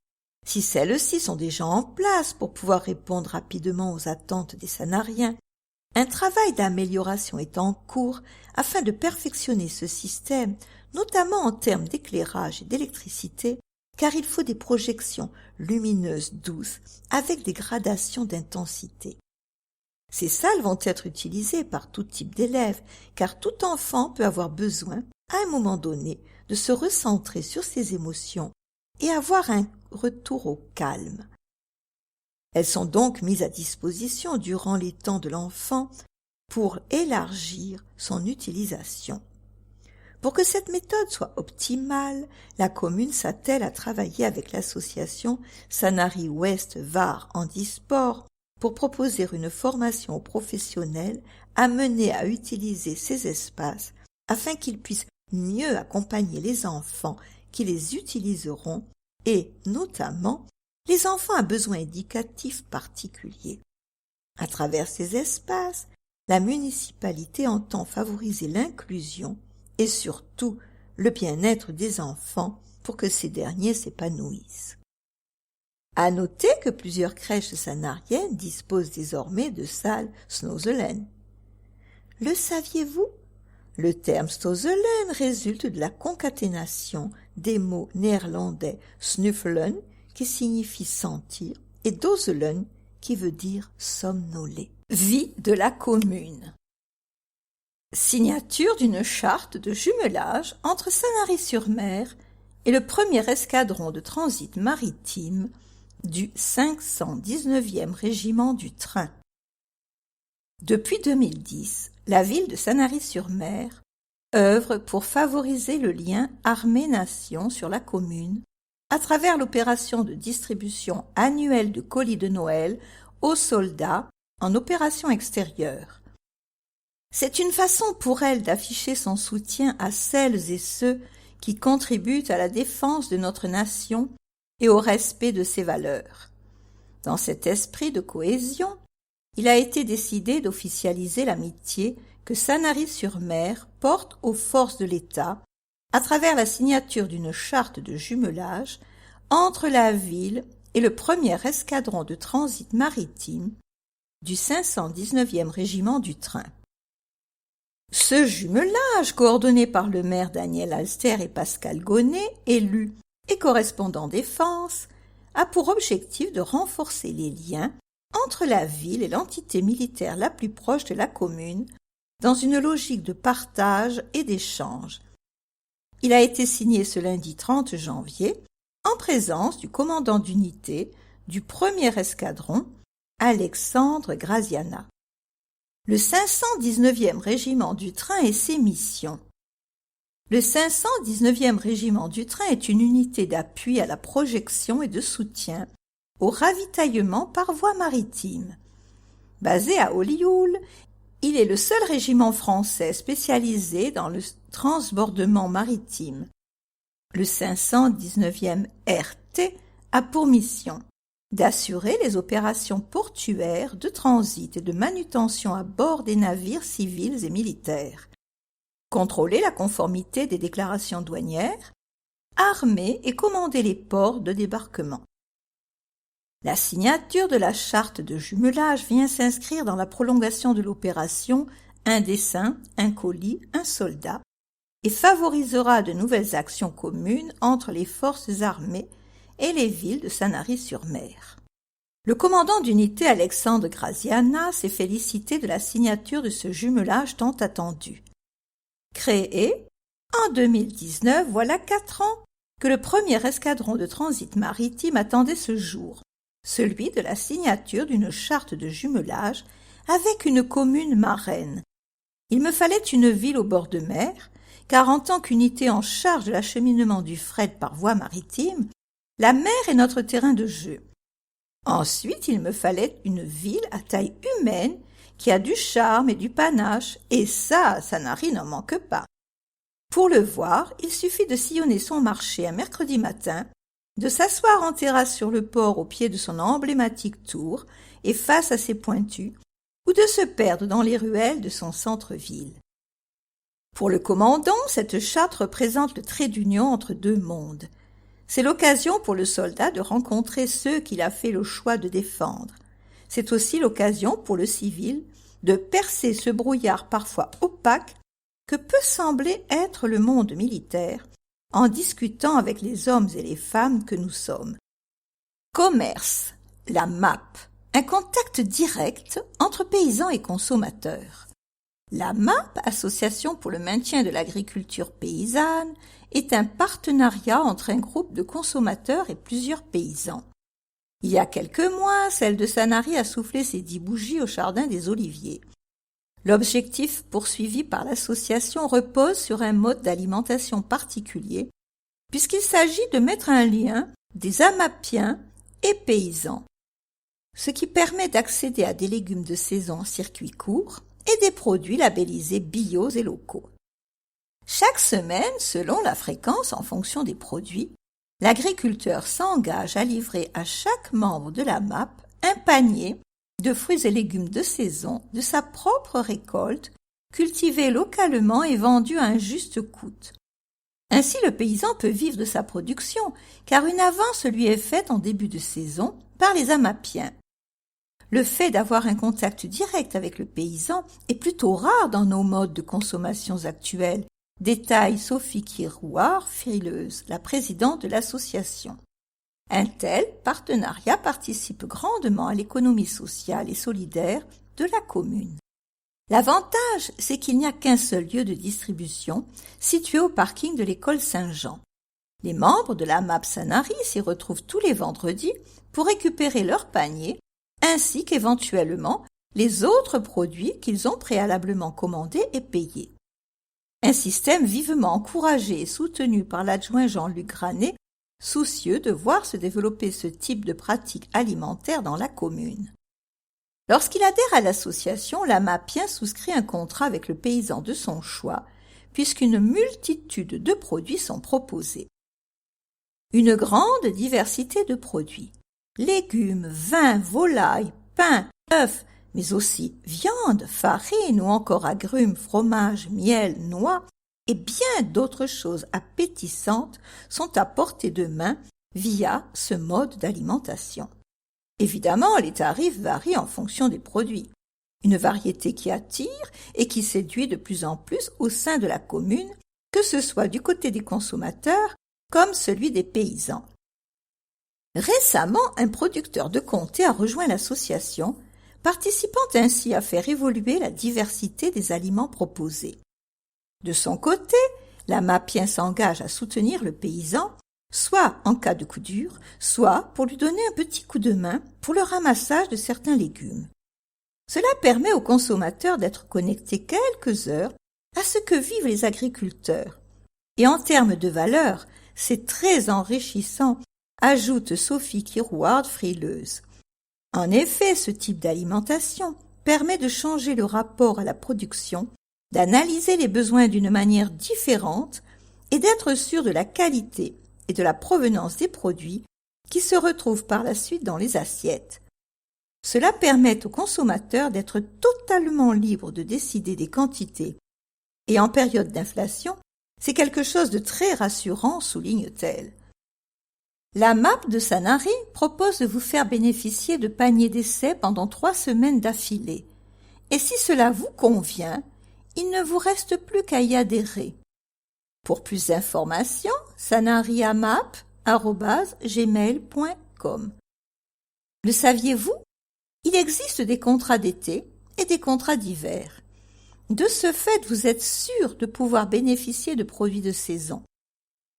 Si celles-ci sont déjà en place pour pouvoir répondre rapidement aux attentes des sanariens, un travail d'amélioration est en cours afin de perfectionner ce système, notamment en termes d'éclairage et d'électricité, car il faut des projections lumineuses douces avec des gradations d'intensité. Ces salles vont être utilisées par tout type d'élèves, car tout enfant peut avoir besoin, à un moment donné, de se recentrer sur ses émotions et avoir un retour au calme. Elles sont donc mises à disposition durant les temps de l'enfant pour élargir son utilisation. Pour que cette méthode soit optimale, la commune s'attelle à travailler avec l'association Sanary Ouest Var Handisport pour proposer une formation aux professionnels amenés à utiliser ces espaces afin qu'ils puissent mieux accompagner les enfants qui les utiliseront et, notamment, les enfants à besoins éducatifs particuliers. À travers ces espaces, la municipalité entend favoriser l'inclusion et surtout le bien-être des enfants pour que ces derniers s'épanouissent. À noter que plusieurs crèches sanariennes disposent désormais de salles Snozelen. Le saviez-vous? Le terme Snozelen résulte de la concaténation des mots néerlandais snuffelen, qui signifie sentir, et dozelen, qui veut dire somnoler. Vie de la commune. Signature d'une charte de jumelage entre Sanary-sur-Mer et le premier escadron de transit maritime du 519e régiment du train. Depuis 2010, la ville de Sanary-sur-Mer œuvre pour favoriser le lien armée-nation sur la commune à travers l'opération de distribution annuelle de colis de Noël aux soldats en opération extérieure. C'est une façon pour elle d'afficher son soutien à celles et ceux qui contribuent à la défense de notre nation et au respect de ses valeurs. Dans cet esprit de cohésion, il a été décidé d'officialiser l'amitié que Sanary-sur-Mer porte aux forces de l'État à travers la signature d'une charte de jumelage entre la ville et le premier escadron de transit maritime du 519e régiment du train. Ce jumelage, coordonné par le maire Daniel Alster et Pascal Gonnet, élus et correspondants défense, a pour objectif de renforcer les liens entre la ville et l'entité militaire la plus proche de la commune dans une logique de partage et d'échange. Il a été signé ce lundi 30 janvier en présence du commandant d'unité du premier escadron, Alexandre Graziana. Le 519e régiment du train et ses missions. Le 519e régiment du train est une unité d'appui à la projection et de soutien au ravitaillement par voie maritime. Basé à Olioul, il est le seul régiment français spécialisé dans le transbordement maritime. Le 519e RT a pour mission d'assurer les opérations portuaires de transit et de manutention à bord des navires civils et militaires, contrôler la conformité des déclarations douanières, armer et commander les ports de débarquement. La signature de la charte de jumelage vient s'inscrire dans la prolongation de l'opération Un dessin, un colis, un soldat, et favorisera de nouvelles actions communes entre les forces armées et les villes de Sanary-sur-Mer. Le commandant d'unité Alexandre Graziana s'est félicité de la signature de ce jumelage tant attendu. Créé en 2019, voilà 4 ans que le premier escadron de transit maritime attendait ce jour, celui de la signature d'une charte de jumelage avec une commune marraine. Il me fallait une ville au bord de mer, car en tant qu'unité en charge de l'acheminement du fret par voie maritime, la mer est notre terrain de jeu. Ensuite, il me fallait une ville à taille humaine qui a du charme et du panache, et ça, Sanary n'en manque pas. Pour le voir, il suffit de sillonner son marché un mercredi matin, de s'asseoir en terrasse sur le port au pied de son emblématique tour et face à ses pointus, ou de se perdre dans les ruelles de son centre-ville. Pour le commandant, cette charte représente le trait d'union entre deux mondes. C'est l'occasion pour le soldat de rencontrer ceux qu'il a fait le choix de défendre. C'est aussi l'occasion pour le civil de percer ce brouillard parfois opaque que peut sembler être le monde militaire en discutant avec les hommes et les femmes que nous sommes. Commerce, la MAP, un contact direct entre paysans et consommateurs. La MAP, Association pour le maintien de l'agriculture paysanne, est un partenariat entre un groupe de consommateurs et plusieurs paysans. Il y a quelques mois, celle de Sanary a soufflé ses 10 bougies au jardin des Oliviers. L'objectif poursuivi par l'association repose sur un mode d'alimentation particulier, puisqu'il s'agit de mettre un lien des amapiens et paysans, ce qui permet d'accéder à des légumes de saison en circuit court et des produits labellisés bio et locaux. Chaque semaine, selon la fréquence en fonction des produits, l'agriculteur s'engage à livrer à chaque membre de la MAP un panier de fruits et légumes de saison de sa propre récolte, cultivés localement et vendus à un juste coût. Ainsi, le paysan peut vivre de sa production, car une avance lui est faite en début de saison par les amapiens. Le fait d'avoir un contact direct avec le paysan est plutôt rare dans nos modes de consommation actuels, détaille Sophie Kirouard, frileuse, la présidente de l'association. Un tel partenariat participe grandement à l'économie sociale et solidaire de la commune. L'avantage, c'est qu'il n'y a qu'un seul lieu de distribution, situé au parking de l'école Saint-Jean. Les membres de la MAP Sanary s'y retrouvent tous les vendredis pour récupérer leur panier, ainsi qu'éventuellement les autres produits qu'ils ont préalablement commandés et payés. Un système vivement encouragé et soutenu par l'adjoint Jean-Luc Granet, soucieux de voir se développer ce type de pratique alimentaire dans la commune. Lorsqu'il adhère à l'association, l'amapien souscrit un contrat avec le paysan de son choix, puisqu'une multitude de produits sont proposés. Une grande diversité de produits. Légumes, vins, volailles, pain, œufs, mais aussi viande, farine ou encore agrumes, fromage, miel, noix et bien d'autres choses appétissantes sont à portée de main via ce mode d'alimentation. Évidemment, les tarifs varient en fonction des produits. Une variété qui attire et qui séduit de plus en plus au sein de la commune, que ce soit du côté des consommateurs comme celui des paysans. Récemment, un producteur de comté a rejoint l'association, participant ainsi à faire évoluer la diversité des aliments proposés. De son côté, l'amapien s'engage à soutenir le paysan, soit en cas de coup dur, soit pour lui donner un petit coup de main pour le ramassage de certains légumes. Cela permet aux consommateurs d'être connectés quelques heures à ce que vivent les agriculteurs. Et en termes de valeur, c'est très enrichissant, ajoute Sophie Kirouard, frileuse. En effet, ce type d'alimentation permet de changer le rapport à la production, d'analyser les besoins d'une manière différente et d'être sûr de la qualité et de la provenance des produits qui se retrouvent par la suite dans les assiettes. Cela permet aux consommateurs d'être totalement libres de décider des quantités. Et en période d'inflation, c'est quelque chose de très rassurant, souligne-t-elle. La MAP de Sanary propose de vous faire bénéficier de paniers d'essai pendant 3 semaines d'affilée. Et si cela vous convient, il ne vous reste plus qu'à y adhérer. Pour plus d'informations, sanariamap@gmail.com. Le saviez-vous? Il existe des contrats d'été et des contrats d'hiver. De ce fait, vous êtes sûr de pouvoir bénéficier de produits de saison.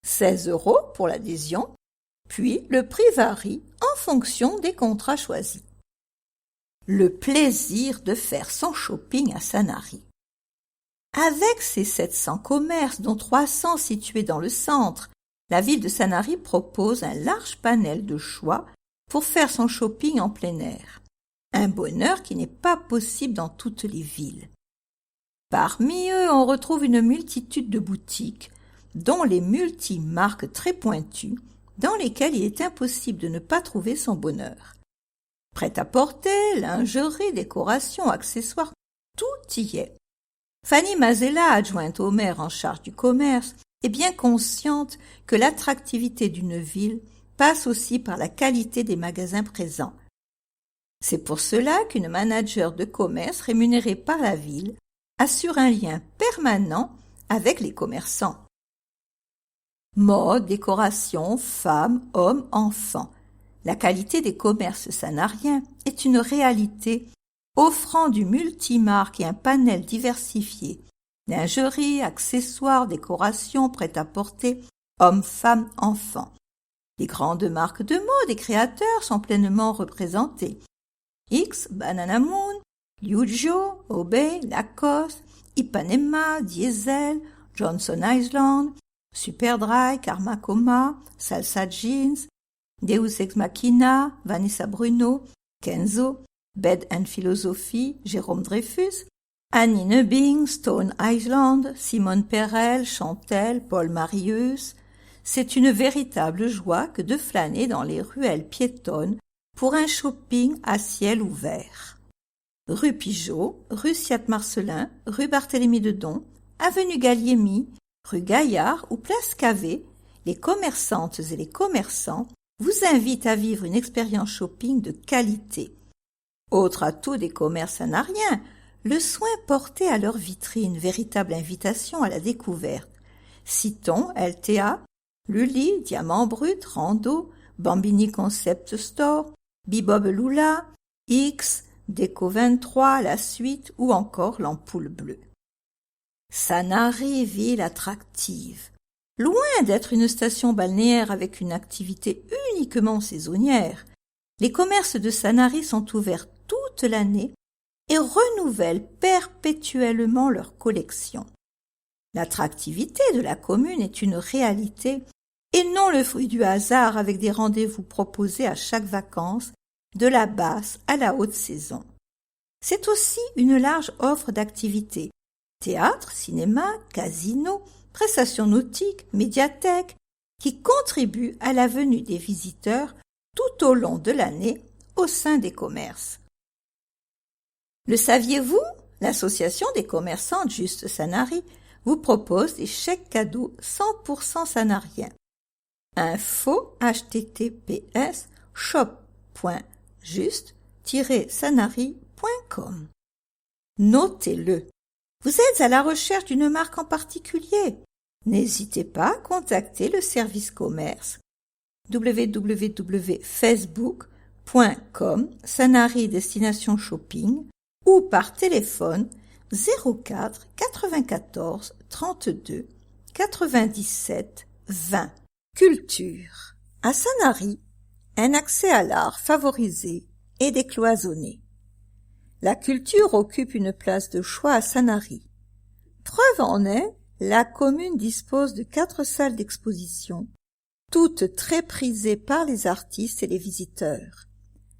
16 € pour l'adhésion, puis le prix varie en fonction des contrats choisis. Le plaisir de faire son shopping à Sanary. Avec ses 700 commerces, dont 300 situés dans le centre, la ville de Sanary propose un large panel de choix pour faire son shopping en plein air. Un bonheur qui n'est pas possible dans toutes les villes. Parmi eux, on retrouve une multitude de boutiques, dont les multimarques très pointues, dans lesquelles il est impossible de ne pas trouver son bonheur. Prêt-à-porter, lingerie, décoration, accessoires, tout y est. Fanny Mazella, adjointe au maire en charge du commerce, est bien consciente que l'attractivité d'une ville passe aussi par la qualité des magasins présents. C'est pour cela qu'une manager de commerce rémunérée par la ville assure un lien permanent avec les commerçants. Mode, décoration, femmes, hommes, enfants. La qualité des commerces sanariens est une réalité, offrant du multimarque et un panel diversifié. Lingerie, accessoires, décorations, prêt-à-porter, hommes, femmes, enfants. Les grandes marques de mode et créateurs sont pleinement représentés. X, Banana Moon, Liujo, Obey, Lacoste, Ipanema, Diesel, Johnson Island, Superdry, Karma Coma, Salsa Jeans, Deus Ex Machina, Vanessa Bruno, Kenzo, Bed and Philosophy, Jérôme Dreyfus, Annie Neubing, Stone Island, Simone Perel, Chantelle, Paul Marius. C'est une véritable joie que de flâner dans les ruelles piétonnes pour un shopping à ciel ouvert. Rue Pigeot, rue Siat-Marcelin, rue Barthélemy-Dedon, avenue Galliemi, rue Gaillard ou place Cavé, les commerçantes et les commerçants vous invitent à vivre une expérience shopping de qualité. Autre atout des commerces sanariens, le soin porté à leur vitrine, véritable invitation à la découverte. Citons LTA, Lully, Diamant Brut, Rando, Bambini Concept Store, Bibob Lula, X, Déco 23, La Suite ou encore l'Ampoule Bleue. Sanary, ville attractive. Loin d'être une station balnéaire avec une activité uniquement saisonnière, les commerces de Sanary sont ouverts toute l'année et renouvellent perpétuellement leur collection. L'attractivité de la commune est une réalité et non le fruit du hasard avec des rendez-vous proposés à chaque vacances, de la basse à la haute saison. C'est aussi une large offre d'activités. Théâtre, cinéma, casino, prestations nautiques, médiathèque, qui contribuent à la venue des visiteurs tout au long de l'année au sein des commerces. Le saviez-vous? L'association des commerçants Juste Sanary vous propose des chèques cadeaux 100% sanariens. Info https shop.juste-sanary.com. Notez-le. Vous êtes à la recherche d'une marque en particulier? N'hésitez pas à contacter le service commerce www.facebook.com Sanary Destination Shopping ou par téléphone 04 94 32 97 20. Culture. À Sanary, un accès à l'art favorisé et décloisonné. La culture occupe une place de choix à Sanary. Preuve en est, la commune dispose de 4 salles d'exposition, toutes très prisées par les artistes et les visiteurs.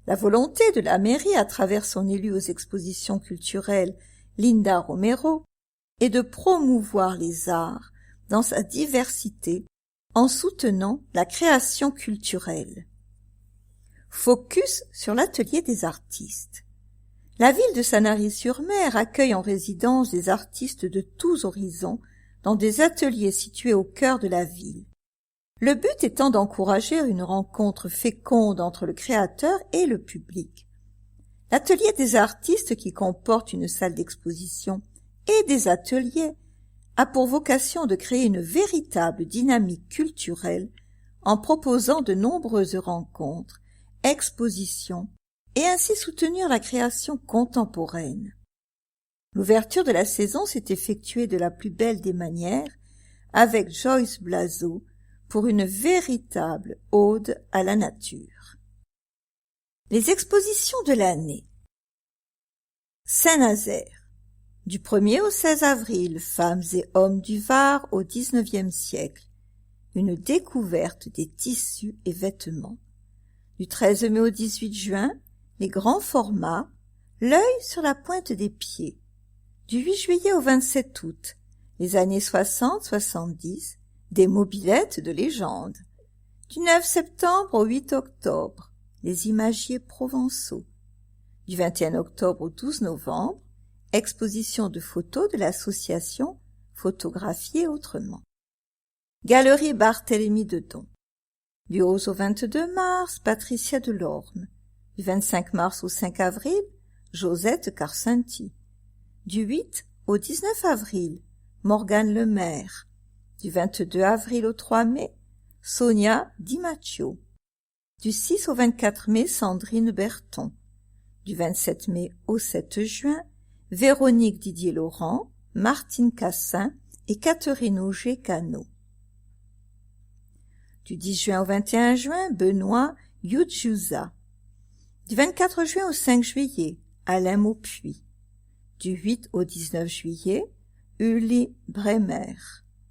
La volonté de la mairie, à travers son élu aux expositions culturelles, Linda Romero, est de promouvoir les arts dans sa diversité en soutenant la création culturelle. Focus sur l'atelier des artistes. La ville de Sanary-sur-Mer accueille en résidence des artistes de tous horizons dans des ateliers situés au cœur de la ville. Le but étant d'encourager une rencontre féconde entre le créateur et le public. L'atelier des artistes, qui comporte une salle d'exposition et des ateliers, a pour vocation de créer une véritable dynamique culturelle en proposant de nombreuses rencontres, expositions et ainsi soutenir la création contemporaine. L'ouverture de la saison s'est effectuée de la plus belle des manières avec Joyce Blazo pour une véritable ode à la nature. Les expositions de l'année. Saint-Nazaire. Du 1er au 16 avril, femmes et hommes du Var au XIXe siècle. Une découverte des tissus et vêtements. Du 13 mai au 18 juin, les grands formats, l'œil sur la pointe des pieds. Du 8 juillet au 27 août, les années 60-70, des mobylettes de légende. Du 9 septembre au 8 octobre, les imagiers provençaux. Du 21 octobre au 12 novembre, exposition de photos de l'association Photographier autrement. Galerie Barthélemy de Don. Du 11 au 22 mars, Patricia Delorme. Du 25 mars au 5 avril, Josette Carcenti. Du 8 au 19 avril, Morgane Lemaire. Du 22 avril au 3 mai, Sonia Di Macchio. Du 6 au 24 mai, Sandrine Berton. Du 27 mai au 7 juin, Véronique Didier-Laurent, Martine Cassin et Catherine Auger-Cano. Du 10 juin au 21 juin, Benoît Yudjusa. Du 24 juin au 5 juillet, Alain Maupuy. Du 8 au 19 juillet, Uli Bremer.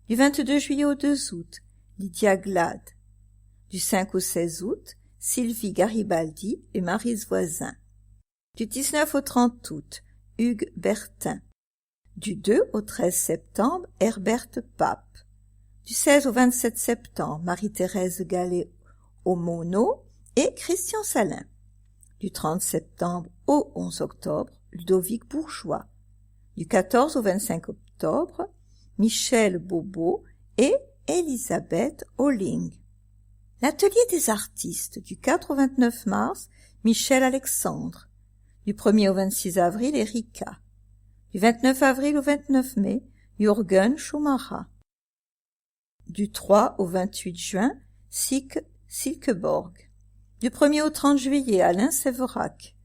Du 22 juillet au 2 août, Lydia Glad. Du 5 au 16 août, Sylvie Garibaldi et Maryse Voisin. Du 19 au 30 août, Hugues Bertin. Du 2 au 13 septembre, Herberte Pape. Du 16 au 27 septembre, Marie-Thérèse Gallet-Omono et Christian Salin. Du 30 septembre au 11 octobre, Ludovic Bourgeois. Du 14 au 25 octobre, Michel Bobo et Elisabeth Holling. L'atelier des artistes du 4 au 29 mars, Michel Alexandre. Du 1er au 26 avril, Erika. Du 29 avril au 29 mai, Jürgen Schumacher. Du 3 au 28 juin, Silkeborg. Du 1er au 30 juillet, Alain Séverac.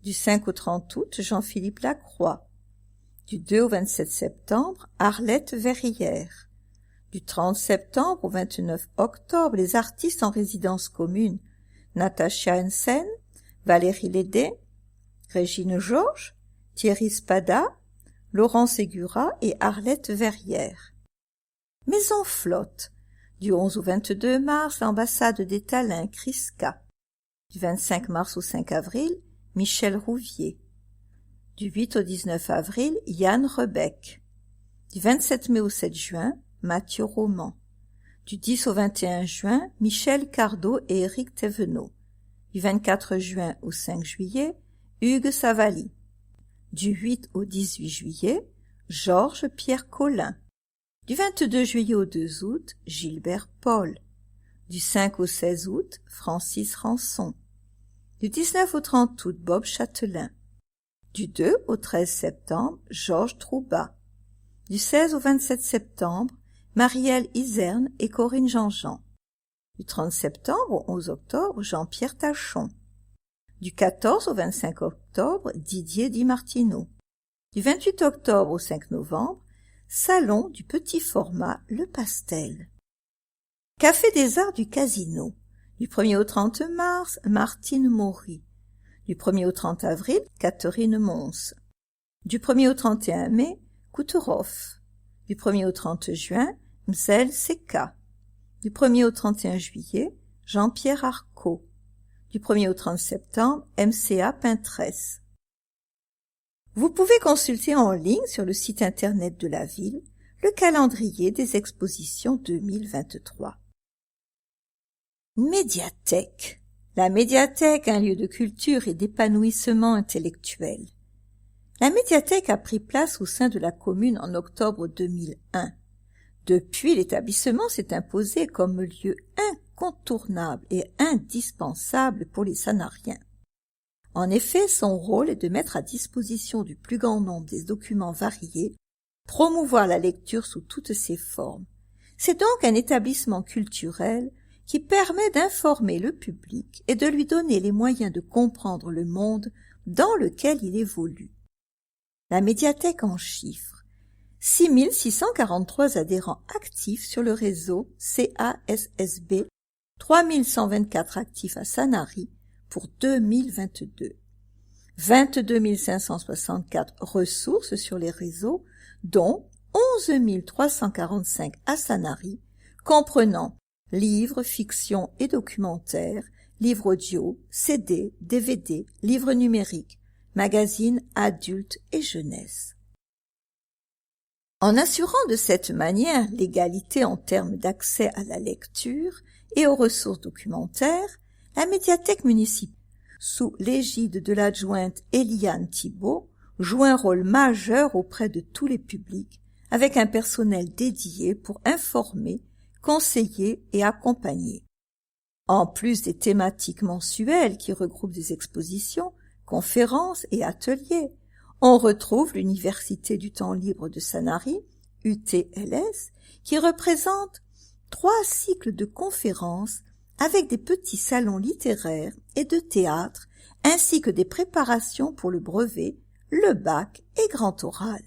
Du 5 au 30 août, Jean-Philippe Lacroix. Du 2 au 27 septembre, Arlette Verrières. Du 30 septembre au 29 octobre, les artistes en résidence commune, Natacha Hensen, Valérie Lédet, Régine Georges, Thierry Spada, Laurent Ségura et Arlette Verrières. Maison Flotte. Du 11 au 22 mars, l'ambassade des Talins, Criska. Du 25 mars au 5 avril, Michel Rouvier. Du 8 au 19 avril, Yann Rebec. Du 27 mai au 7 juin, Mathieu Roman. Du 10 au 21 juin, Michel Cardot et Éric Thévenot. Du 24 juin au 5 juillet, Hugues Savali. Du 8 au 18 juillet, Georges Pierre Collin. Du 22 juillet au 2 août, Gilbert Paul. Du 5 au 16 août, Francis Rançon. Du 19 au 30 août, Bob Châtelain. Du 2 au 13 septembre, Georges Troubat. Du 16 au 27 septembre, Marielle Iserne et Corinne Jean-Jean. Du 30 septembre au 11 octobre, Jean-Pierre Tachon. Du 14 au 25 octobre, Didier Di Martino. Du 28 octobre au 5 novembre, Salon du petit format Le Pastel. Café des Arts du Casino. Du 1er au 30 mars, Martine Maury. Du 1er au 30 avril, Catherine Mons. Du 1er au 31 mai, Kouteroff. Du 1er au 30 juin, Msel Seka. Du 1er au 31 juillet, Jean-Pierre Arcot. Du 1er au 30 septembre, MCA Pintresse. Vous pouvez consulter en ligne sur le site internet de la ville le calendrier des expositions 2023. Médiathèque. La médiathèque, un lieu de culture et d'épanouissement intellectuel. La médiathèque a pris place au sein de la commune en octobre 2001. Depuis, l'établissement s'est imposé comme lieu incontournable et indispensable pour les Sanariens. En effet, son rôle est de mettre à disposition du plus grand nombre des documents variés promouvoir la lecture sous toutes ses formes. C'est donc un établissement culturel qui permet d'informer le public et de lui donner les moyens de comprendre le monde dans lequel il évolue. La médiathèque en chiffres. 6 643 adhérents actifs sur le réseau CASSB, 3 124 actifs à Sanary pour 2022. 22 564 ressources sur les réseaux, dont 11 345 à Sanary, comprenant livres, fictions et documentaires, livres audio, CD, DVD, livres numériques, magazines adultes et jeunesse. En assurant de cette manière l'égalité en termes d'accès à la lecture et aux ressources documentaires, la médiathèque municipale, sous l'égide de l'adjointe Eliane Thibault, joue un rôle majeur auprès de tous les publics, avec un personnel dédié pour informer, conseiller et accompagner. En plus des thématiques mensuelles qui regroupent des expositions, conférences et ateliers, on retrouve l'Université du temps libre de Sanary, UTLS, qui représente 3 cycles de conférences avec des petits salons littéraires et de théâtre, ainsi que des préparations pour le brevet, le bac et grand oral.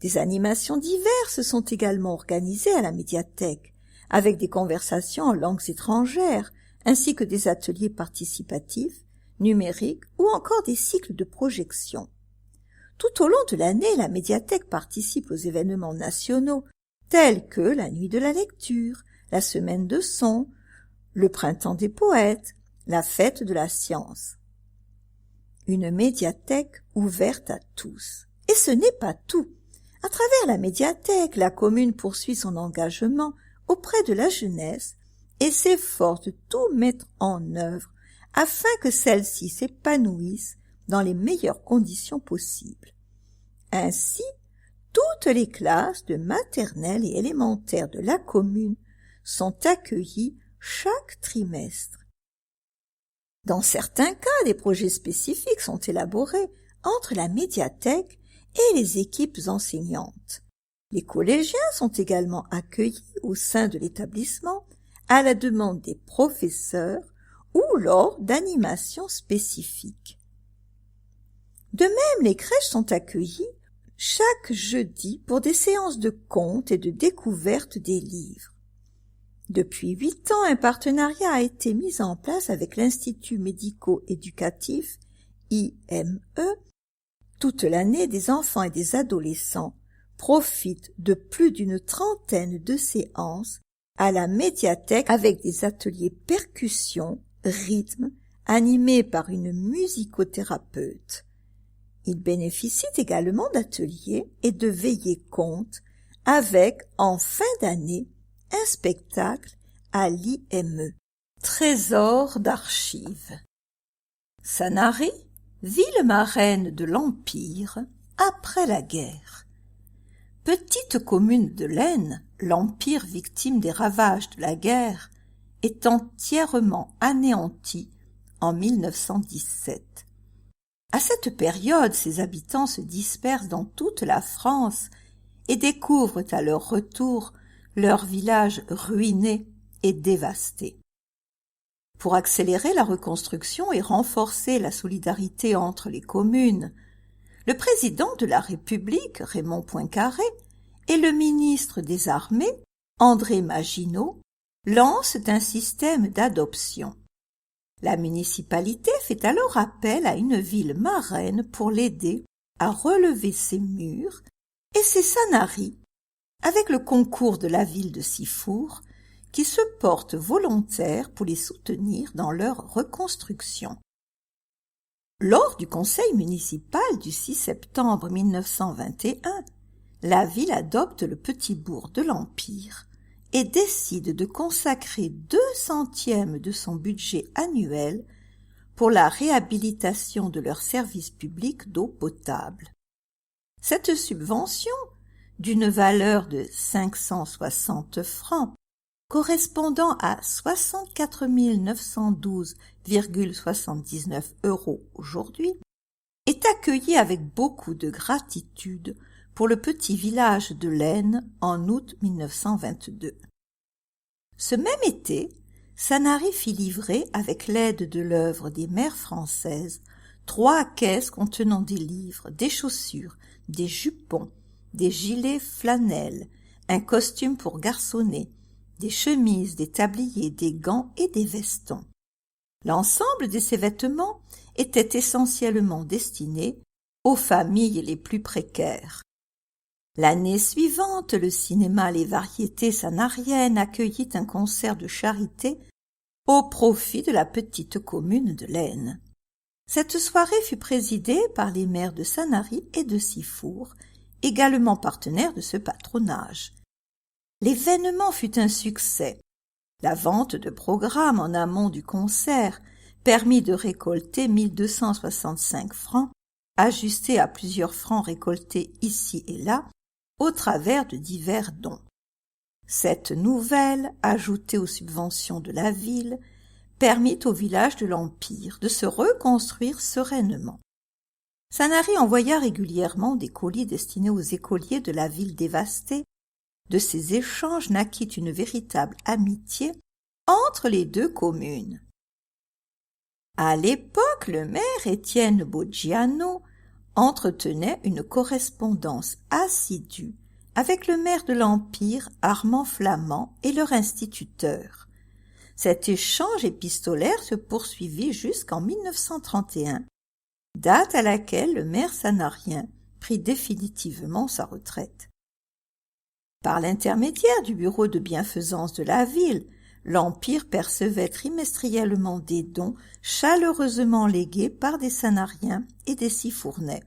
Des animations diverses sont également organisées à la médiathèque, avec des conversations en langues étrangères, ainsi que des ateliers participatifs, numériques ou encore des cycles de projection. Tout au long de l'année, la médiathèque participe aux événements nationaux tels que la Nuit de la lecture, la Semaine de son, le Printemps des poètes, la Fête de la science. Une médiathèque ouverte à tous. Et ce n'est pas tout. À travers la médiathèque, la commune poursuit son engagement auprès de la jeunesse et s'efforce de tout mettre en œuvre afin que celle-ci s'épanouisse dans les meilleures conditions possibles. Ainsi, toutes les classes de maternelle et élémentaire de la commune sont accueillies chaque trimestre. Dans certains cas, des projets spécifiques sont élaborés entre la médiathèque et les équipes enseignantes. Les collégiens sont également accueillis au sein de l'établissement à la demande des professeurs ou lors d'animations spécifiques. De même, les crèches sont accueillies chaque jeudi pour des séances de contes et de découverte des livres. Depuis 8 ans, un partenariat a été mis en place avec l'Institut médico-éducatif IME. Toute l'année, des enfants et des adolescents profitent de plus d'une trentaine de séances à la médiathèque avec des ateliers percussion, rythme, animés par une musicothérapeute. Ils bénéficient également d'ateliers et de veillées contes avec, en fin d'année, un spectacle à l'IME. Trésor d'archives. Sanary, ville marraine de l'Empire après la guerre. Petite commune de l'Aisne, l'Empire victime des ravages de la guerre est entièrement anéanti en 1917. À cette période, ses habitants se dispersent dans toute la France et découvrent à leur retour leur village ruiné et dévasté. Pour accélérer la reconstruction et renforcer la solidarité entre les communes, le président de la République, Raymond Poincaré, et le ministre des Armées, André Maginot, lancent un système d'adoption. La municipalité fait alors appel à une ville marraine pour l'aider à relever ses murs, et c'est Sanary, avec le concours de la ville de Sifour, qui se porte volontaire pour les soutenir dans leur reconstruction. Lors du conseil municipal du 6 septembre 1921, la ville adopte le petit bourg de l'Empire et décide de consacrer 2/100 de son budget annuel pour la réhabilitation de leurs services publics d'eau potable. Cette subvention, d'une valeur de 560 francs, correspondant à 64 912,79 € aujourd'hui, est accueillie avec beaucoup de gratitude pour le petit village de l'Aisne en août 1922. Ce même été, Sanary fit livrer, avec l'aide de l'œuvre des mères françaises, 3 caisses contenant des livres, des chaussures, des jupons, des gilets flanelles, un costume pour garçonnet, des chemises, des tabliers, des gants et des vestons. L'ensemble de ces vêtements était essentiellement destiné aux familles les plus précaires. L'année suivante, le cinéma Les Variétés sanariennes accueillit un concert de charité au profit de la petite commune de l'Aisne. Cette soirée fut présidée par les maires de Sanary et de Sifour, également partenaires de ce patronage. L'événement fut un succès. La vente de programmes en amont du concert permit de récolter 1265 francs, ajustés à plusieurs francs récoltés ici et là, au travers de divers dons. Cette nouvelle, ajoutée aux subventions de la ville, permit au village de l'Empire de se reconstruire sereinement. Sanary envoya régulièrement des colis destinés aux écoliers de la ville dévastée. De ces échanges naquit une véritable amitié entre les 2 communes. À l'époque, le maire Étienne Boggiano entretenait une correspondance assidue avec le maire de l'Empire, Armand Flamand, et leur instituteur. Cet échange épistolaire se poursuivit jusqu'en 1931, date à laquelle le maire sanarien prit définitivement sa retraite. Par l'intermédiaire du bureau de bienfaisance de la ville, l'Empire percevait trimestriellement des dons chaleureusement légués par des sanariens et des Sifournais.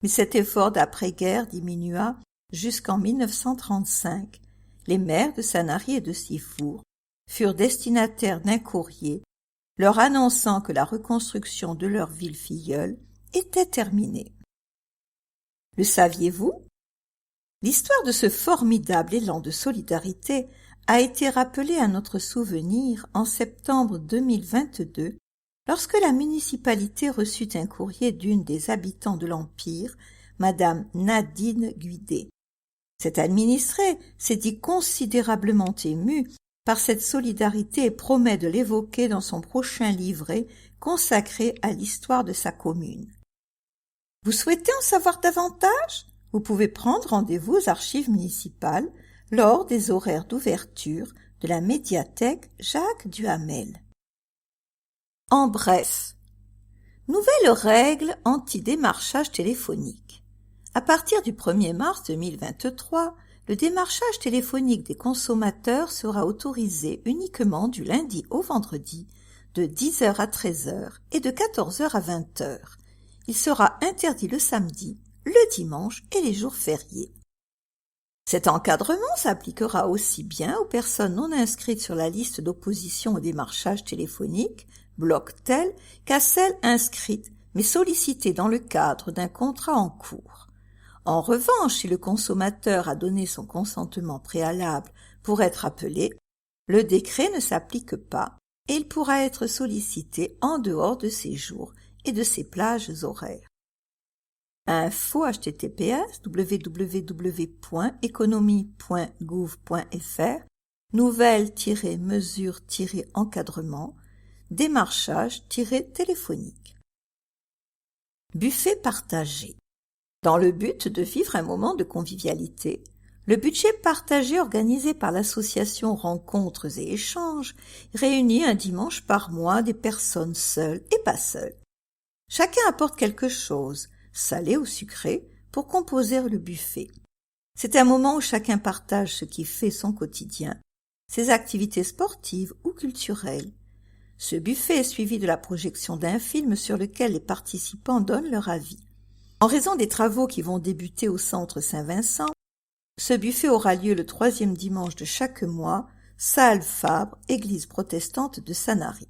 Mais cet effort d'après-guerre diminua jusqu'en 1935. Les maires de Sanary et de Sifour furent destinataires d'un courrier leur annonçant que la reconstruction de leur ville filleule était terminée. Le saviez-vous? L'histoire de ce formidable élan de solidarité a été rappelée à notre souvenir en septembre 2022, lorsque la municipalité reçut un courrier d'une des habitants de l'Empire, Madame Nadine Guidet. Cette administrée s'est dit considérablement émue par cette solidarité et promet de l'évoquer dans son prochain livret consacré à l'histoire de sa commune. Vous souhaitez en savoir davantage? Vous pouvez prendre rendez-vous aux archives municipales lors des horaires d'ouverture de la médiathèque Jacques Duhamel. En bref, nouvelle règle anti-démarchage téléphonique. À partir du 1er mars 2023, le démarchage téléphonique des consommateurs sera autorisé uniquement du lundi au vendredi, de 10h à 13h et de 14h à 20h. Il sera interdit le samedi, le dimanche et les jours fériés. Cet encadrement s'appliquera aussi bien aux personnes non inscrites sur la liste d'opposition au démarchage téléphonique, Bloc-Tel, qu'à celles inscrites mais sollicitées dans le cadre d'un contrat en cours. En revanche, si le consommateur a donné son consentement préalable pour être appelé, le décret ne s'applique pas et il pourra être sollicité en dehors de ces jours et de ces plages horaires. Info https www.economie.gouv.fr nouvelle-mesure-encadrement démarchage-téléphonique. Buffet partagé. Dans le but de vivre un moment de convivialité, le budget partagé organisé par l'association Rencontres et Échanges réunit un dimanche par mois des personnes seules et pas seules. Chacun apporte quelque chose, salé ou sucré, pour composer le buffet. C'est un moment où chacun partage ce qui fait son quotidien, ses activités sportives ou culturelles. Ce buffet est suivi de la projection d'un film sur lequel les participants donnent leur avis. En raison des travaux qui vont débuter au centre Saint-Vincent, ce buffet aura lieu le 3e dimanche de chaque mois, salle Fabre, église protestante de Sanary.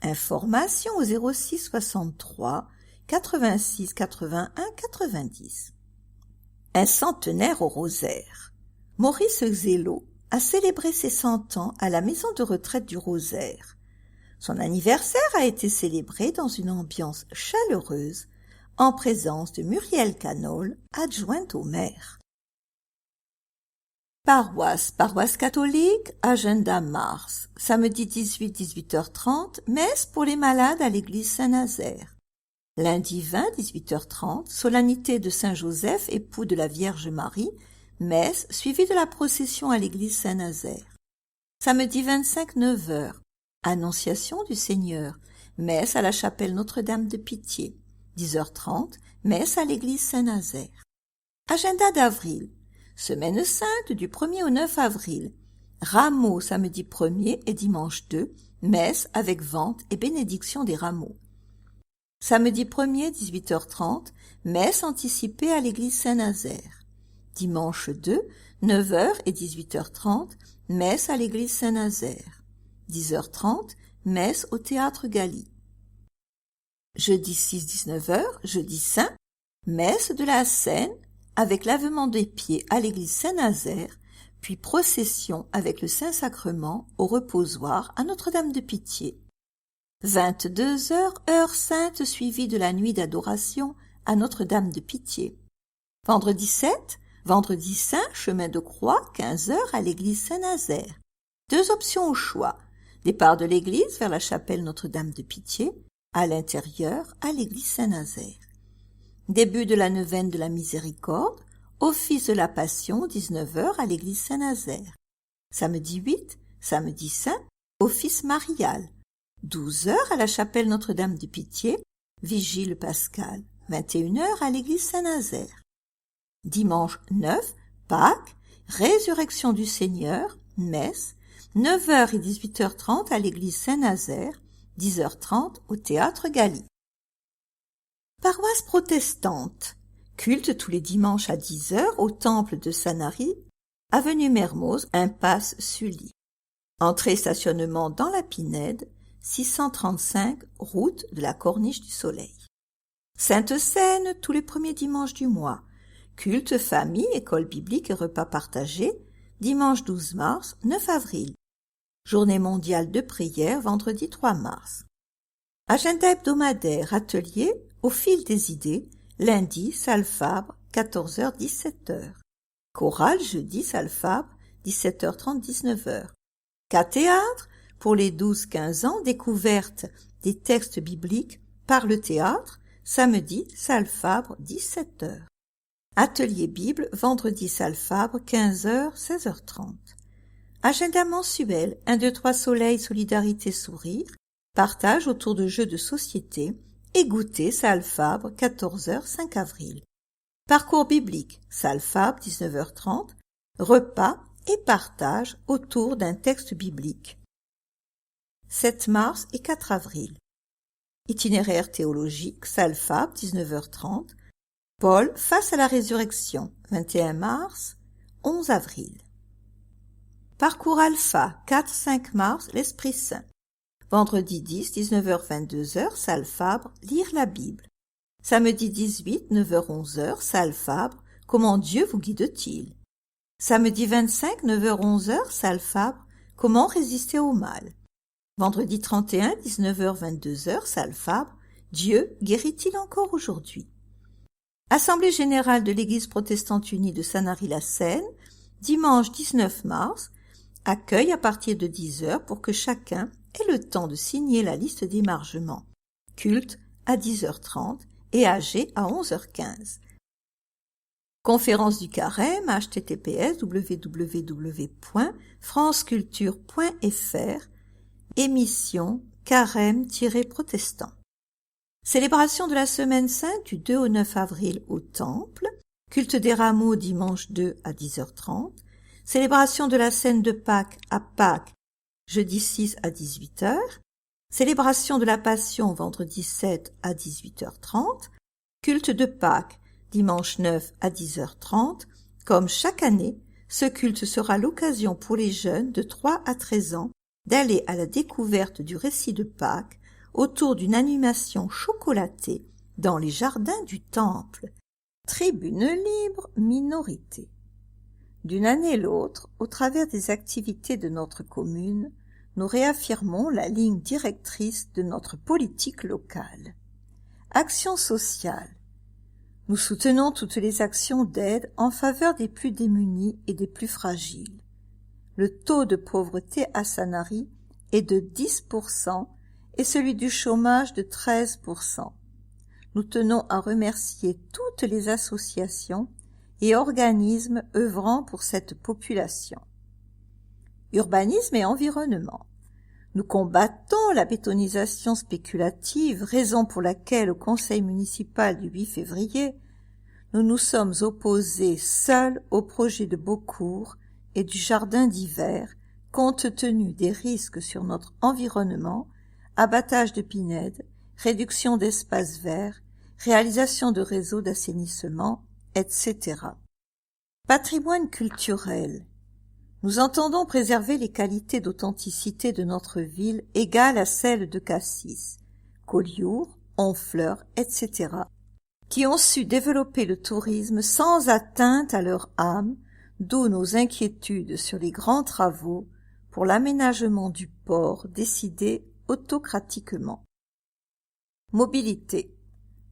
Informations au 06 63 86 81 90. Un centenaire au Rosaire. Maurice Xello a célébré ses 100 ans à la maison de retraite du Rosaire. Son anniversaire a été célébré dans une ambiance chaleureuse en présence de Muriel Canol, adjointe au maire. Paroisse catholique, agenda mars, samedi 18, 18h30, messe pour les malades à l'église Saint-Nazaire. Lundi 20, 18h30, solennité de Saint-Joseph, époux de la Vierge Marie, messe suivie de la procession à l'église Saint-Nazaire. Samedi 25, 9h, Annonciation du Seigneur, messe à la chapelle Notre-Dame de Pitié. 10h30, messe à l'église Saint-Nazaire. Agenda d'avril, semaine sainte du 1er au 9 avril, rameau samedi 1er et dimanche 2, messe avec vente et bénédiction des rameaux. Samedi 1er, 18h30, messe anticipée à l'église Saint-Nazaire. Dimanche 2, 9h et 18h30, messe à l'église Saint-Nazaire. 10h30, messe au théâtre Galie. Jeudi 6, 19h, jeudi saint, messe de la Seine avec lavement des pieds à l'église Saint-Nazaire, puis procession avec le Saint-Sacrement au reposoir à Notre-Dame de Pitié. 22h, heure sainte suivie de la nuit d'adoration à Notre-Dame de Pitié. Vendredi 7, vendredi saint, chemin de croix, 15h à l'église Saint-Nazaire. 2 options au choix. Départ de l'église vers la chapelle Notre-Dame de Pitié, à l'intérieur à l'église Saint-Nazaire. Début de la neuvaine de la Miséricorde, office de la Passion, 19h à l'église Saint-Nazaire. Samedi 8, samedi saint, office marial. 12h à la chapelle Notre-Dame de Pitié, vigile pascale. 21h à l'église Saint-Nazaire. Dimanche 9, Pâques, résurrection du Seigneur, messe, 9h et 18h30 à l'église Saint-Nazaire, 10h30 au théâtre Galie. Paroisse protestante, culte tous les dimanches à 10h au temple de Sanary, avenue Mermoz, impasse Sully. Entrée stationnement dans la Pinède, 635 route de la Corniche du Soleil. Sainte-Seine tous les premiers dimanches du mois. Culte, famille, école biblique et repas partagés, dimanche 12 mars, 9 avril. Journée mondiale de prière, vendredi 3 mars. Agenda hebdomadaire, atelier, au fil des idées, lundi, salle Fabre, 14h, 17h. Chorale, jeudi, salle Fabre, 17h30, 19h. Cas théâtre, pour les 12-15 ans, découverte des textes bibliques par le théâtre, samedi, salle Fabre, 17h. Atelier Bible, vendredi, salle Fabre, 15h, 16h30. Agenda mensuel, 1, 2, 3 Soleil, Solidarité, Sourire, partage autour de jeux de société, et goûter, salle Fabre, 14h, 5 avril. Parcours biblique, salle Fabre, 19h30, repas et partage autour d'un texte biblique. 7 mars et 4 avril. Itinéraire théologique, salle Fabre, 19h30, Paul face à la résurrection, 21 mars, 11 avril. Parcours Alpha, 4-5 mars, l'Esprit Saint. Vendredi 10, 19h, 22h, salle Fabre, lire la Bible. Samedi 18, 9h, 11h, salle Fabre, comment Dieu vous guide-t-il? Samedi 25, 9h, 11h, salle Fabre, comment résister au mal? Vendredi 31, 19h, 22h, salle Fabre, Dieu guérit-il encore aujourd'hui? Assemblée générale de l'Église protestante unie de Sanary-la-Seine, dimanche 19 mars, accueil à partir de 10h pour que chacun ait le temps de signer la liste d'émargement. Culte à 10h30 et AG à 11h15. Conférence du Carême, https://www.franceculture.fr, émission Carême-Protestant. Célébration de la Semaine Sainte du 2 au 9 avril au Temple, culte des rameaux dimanche 2 à 10h30, célébration de la scène de Pâques à Pâques, jeudi 6 à 18h, célébration de la Passion vendredi 7 à 18h30, culte de Pâques dimanche 9 à 10h30. Comme chaque année, ce culte sera l'occasion pour les jeunes de 3 à 13 ans d'aller à la découverte du récit de Pâques autour d'une animation chocolatée dans les jardins du Temple. Tribune libre, minorité. D'une année l'autre, au travers des activités de notre commune, nous réaffirmons la ligne directrice de notre politique locale. Action sociale, Nous soutenons toutes les actions d'aide en faveur des plus démunis et des plus fragiles. Le taux de pauvreté à Sanary est de 10% et celui du chômage de 13%. Nous tenons à remercier toutes les associations et organismes œuvrant pour cette population. Urbanisme et environnement. Nous combattons la bétonisation spéculative, raison pour laquelle au conseil municipal du 8 février, nous nous sommes opposés seuls au projet de Beaucourt et du jardin d'hiver, compte tenu des risques sur notre environnement, abattage de pinèdes, réduction d'espaces verts, réalisation de réseaux d'assainissement, etc. Patrimoine culturel. Nous entendons préserver les qualités d'authenticité de notre ville égales à celles de Cassis, Collioure, Honfleur, etc., qui ont su développer le tourisme sans atteinte à leur âme, d'où nos inquiétudes sur les grands travaux pour l'aménagement du port décidés autocratiquement. Mobilité.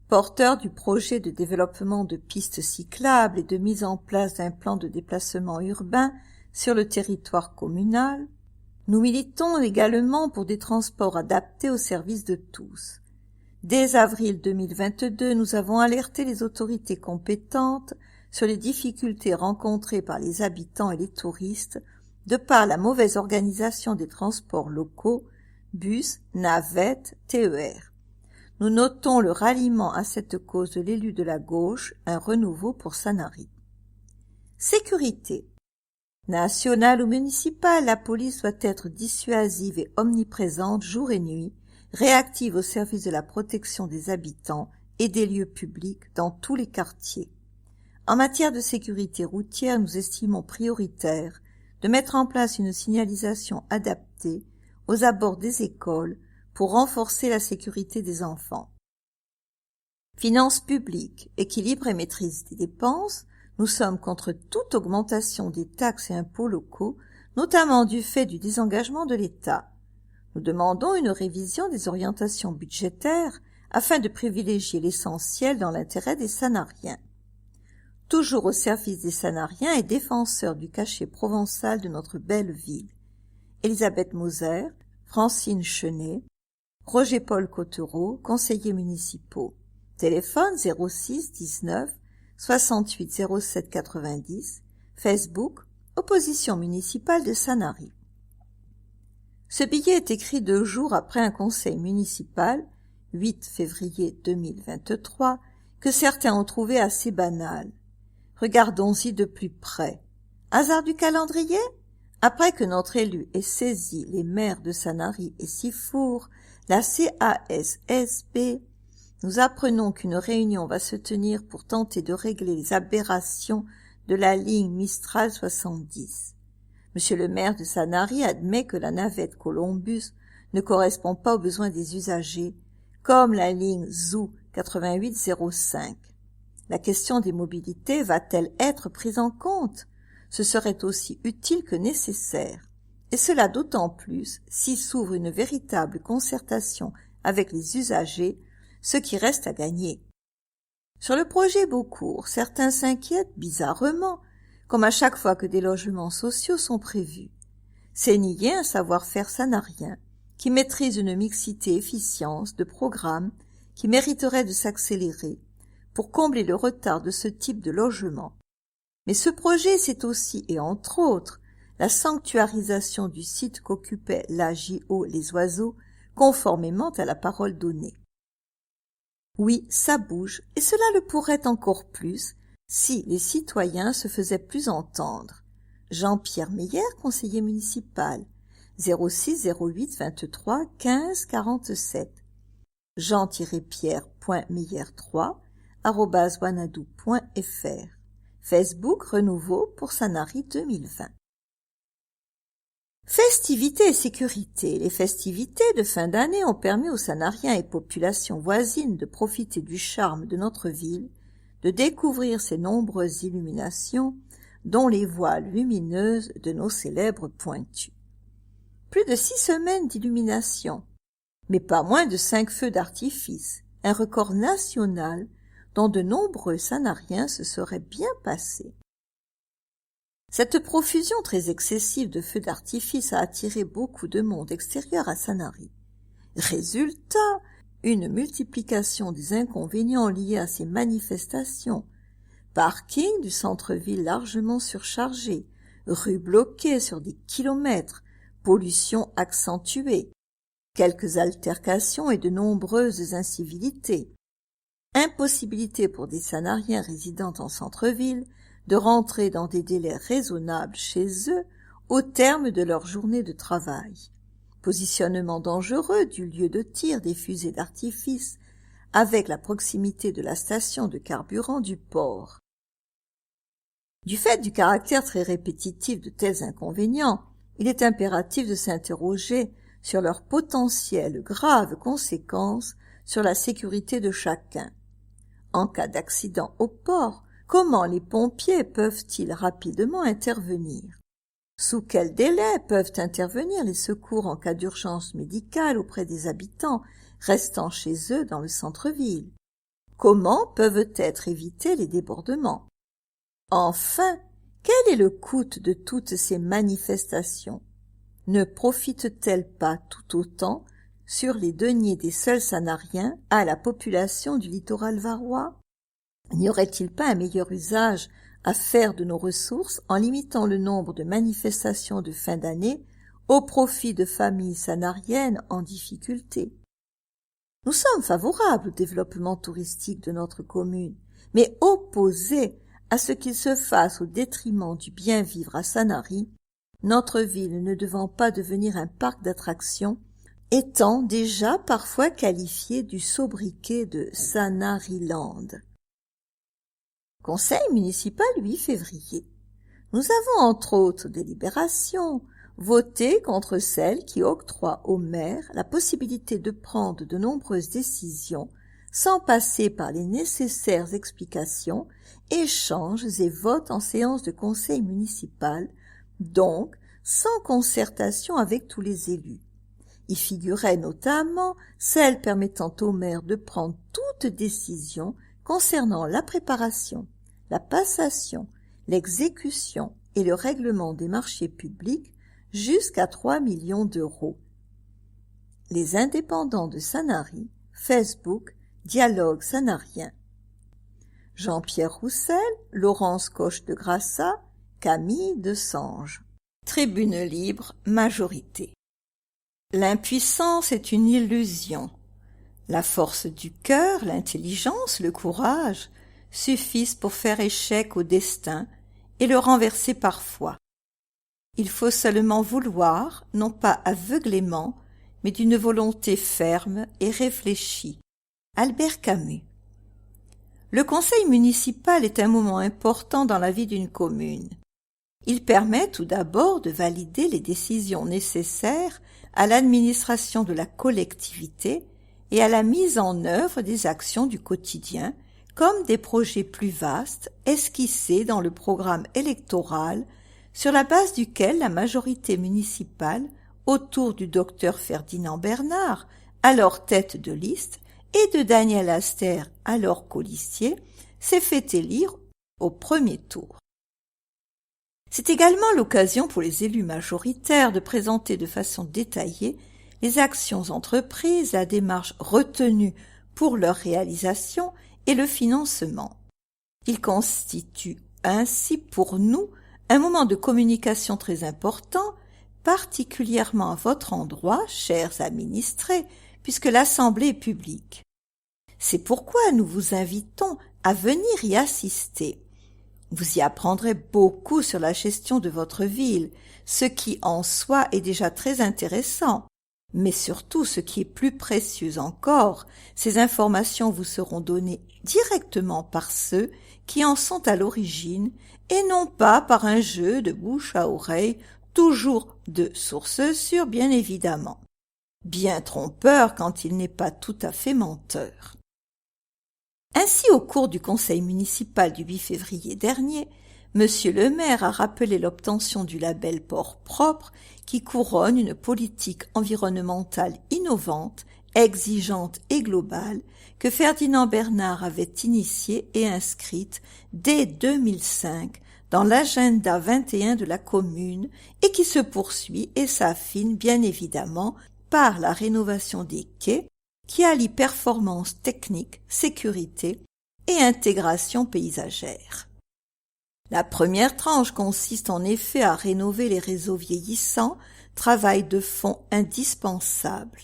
Porteur du projet de développement de pistes cyclables et de mise en place d'un plan de déplacement urbain sur le territoire communal, nous militons également pour des transports adaptés au service de tous. Dès avril 2022, nous avons alerté les autorités compétentes sur les difficultés rencontrées par les habitants et les touristes de par la mauvaise organisation des transports locaux, bus, navettes, TER. Nous notons le ralliement à cette cause de l'élu de la gauche, un renouveau pour Sanary. Sécurité. Nationale ou municipale, la police doit être dissuasive et omniprésente jour et nuit, réactive au service de la protection des habitants et des lieux publics dans tous les quartiers. En matière de sécurité routière, nous estimons prioritaire de mettre en place une signalisation adaptée aux abords des écoles pour renforcer la sécurité des enfants. Finances publiques, équilibre et maîtrise des dépenses, nous sommes contre toute augmentation des taxes et impôts locaux, notamment du fait du désengagement de l'État. Nous demandons une révision des orientations budgétaires afin de privilégier l'essentiel dans l'intérêt des Sanariens. Toujours au service des Sanariens et défenseurs du cachet provençal de notre belle ville. Elisabeth Moser, Francine Chenet, Roger-Paul Cottereau, conseillers municipaux. Téléphone 06 19 68 07 90. Facebook, Opposition municipale de Sanary. Ce billet est écrit 2 jours après un conseil municipal, 8 février 2023, que certains ont trouvé assez banal. Regardons-y de plus près. Hasard du calendrier ? Après que notre élu ait saisi les maires de Sanary et Sifour, la CASSB, nous apprenons qu'une réunion va se tenir pour tenter de régler les aberrations de la ligne Mistral 70. Monsieur le maire de Sanary admet que la navette Columbus ne correspond pas aux besoins des usagers, comme la ligne ZOO 8805. La question des mobilités va-t-elle être prise en compte ? Ce serait aussi utile que nécessaire, et cela d'autant plus si s'ouvre une véritable concertation avec les usagers, ce qui reste à gagner. Sur le projet Beaucourt, certains s'inquiètent bizarrement, comme à chaque fois que des logements sociaux sont prévus. C'est nier un savoir-faire sanarien, qui maîtrise une mixité efficience de programmes qui mériterait de s'accélérer pour combler le retard de ce type de logement. Mais ce projet, c'est aussi, et entre autres, la sanctuarisation du site qu'occupait l'AJO Les Oiseaux, conformément à la parole donnée. Oui, ça bouge, et cela le pourrait encore plus si les citoyens se faisaient plus entendre. Jean-Pierre Meyer, conseiller municipal, 06 08 23 15 47. jean-pierre.meyer3@wanadoo.fr. Facebook Renouveau pour Sanary 2020. Festivités et sécurité. Les festivités de fin d'année ont permis aux Sanariens et populations voisines de profiter du charme de notre ville, de découvrir ses nombreuses illuminations, dont les voiles lumineuses de nos célèbres pointus. Plus de 6 semaines d'illumination, mais pas moins de 5 feux d'artifice, un record national dont de nombreux Sanariens se seraient bien passés. Cette profusion très excessive de feux d'artifice a attiré beaucoup de monde extérieur à Sanary. Résultat, une multiplication des inconvénients liés à ces manifestations. Parking du centre-ville largement surchargé, rues bloquées sur des kilomètres, pollution accentuée, quelques altercations et de nombreuses incivilités. Impossibilité pour des Sanariens résidant en centre-ville de rentrer dans des délais raisonnables chez eux au terme de leur journée de travail. Positionnement dangereux du lieu de tir des fusées d'artifice avec la proximité de la station de carburant du port. Du fait du caractère très répétitif de tels inconvénients, il est impératif de s'interroger sur leurs potentielles graves conséquences sur la sécurité de chacun. En cas d'accident au port, comment les pompiers peuvent-ils rapidement intervenir? Sous quel délai peuvent intervenir les secours en cas d'urgence médicale auprès des habitants restant chez eux dans le centre-ville? Comment peuvent être évités les débordements? Enfin, quel est le coût de toutes ces manifestations? Ne profitent-elles pas tout autant sur les deniers des seuls Sanariens à la population du littoral varois? N'y aurait-il pas un meilleur usage à faire de nos ressources en limitant le nombre de manifestations de fin d'année au profit de familles sanariennes en difficulté? Nous sommes favorables au développement touristique de notre commune, mais opposés à ce qu'il se fasse au détriment du bien-vivre à Sanary, notre ville ne devant pas devenir un parc d'attractions, étant déjà parfois qualifiée du sobriquet de Sanaryland. Conseil municipal 8 février. Nous avons entre autres délibérations voté contre celle qui octroie au maire la possibilité de prendre de nombreuses décisions sans passer par les nécessaires explications, échanges et votes en séance de conseil municipal, donc sans concertation avec tous les élus. Y figurait notamment celle permettant au maire de prendre toute décision concernant la préparation, la passation, l'exécution et le règlement des marchés publics jusqu'à 3 millions d'euros. Les indépendants de Sanary, Facebook, Dialogue Sanarien. Jean-Pierre Roussel, Laurence Coche de Grassat, Camille de Sange. Tribune libre, majorité. L'impuissance est une illusion. La force du cœur, l'intelligence, le courage suffisent pour faire échec au destin et le renverser parfois. Il faut seulement vouloir, non pas aveuglément, mais d'une volonté ferme et réfléchie. Albert Camus. Le conseil municipal est un moment important dans la vie d'une commune. Il permet tout d'abord de valider les décisions nécessaires à l'administration de la collectivité et à la mise en œuvre des actions du quotidien, comme des projets plus vastes esquissés dans le programme électoral sur la base duquel la majorité municipale, autour du docteur Ferdinand Bernard, alors tête de liste, et de Daniel Aster, alors colistier, s'est fait élire au premier tour. C'est également l'occasion pour les élus majoritaires de présenter de façon détaillée les actions entreprises, la démarche retenue pour leur réalisation et le financement. Il constitue ainsi pour nous un moment de communication très important, particulièrement à votre endroit, chers administrés, puisque l'Assemblée est publique. C'est pourquoi nous vous invitons à venir y assister. Vous y apprendrez beaucoup sur la gestion de votre ville, ce qui en soi est déjà très intéressant. Mais surtout, ce qui est plus précieux encore, ces informations vous seront données directement par ceux qui en sont à l'origine et non pas par un jeu de bouche à oreille, toujours de sources sûres bien évidemment. Bien trompeur quand il n'est pas tout à fait menteur. Ainsi, au cours du conseil municipal du 8 février dernier, Monsieur le maire a rappelé l'obtention du label Port propre qui couronne une politique environnementale innovante, exigeante et globale que Ferdinand Bernard avait initiée et inscrite dès 2005 dans l'agenda 21 de la commune et qui se poursuit et s'affine bien évidemment par la rénovation des quais qui allie performance technique, sécurité et intégration paysagère. La première tranche consiste en effet à rénover les réseaux vieillissants, travail de fond indispensable.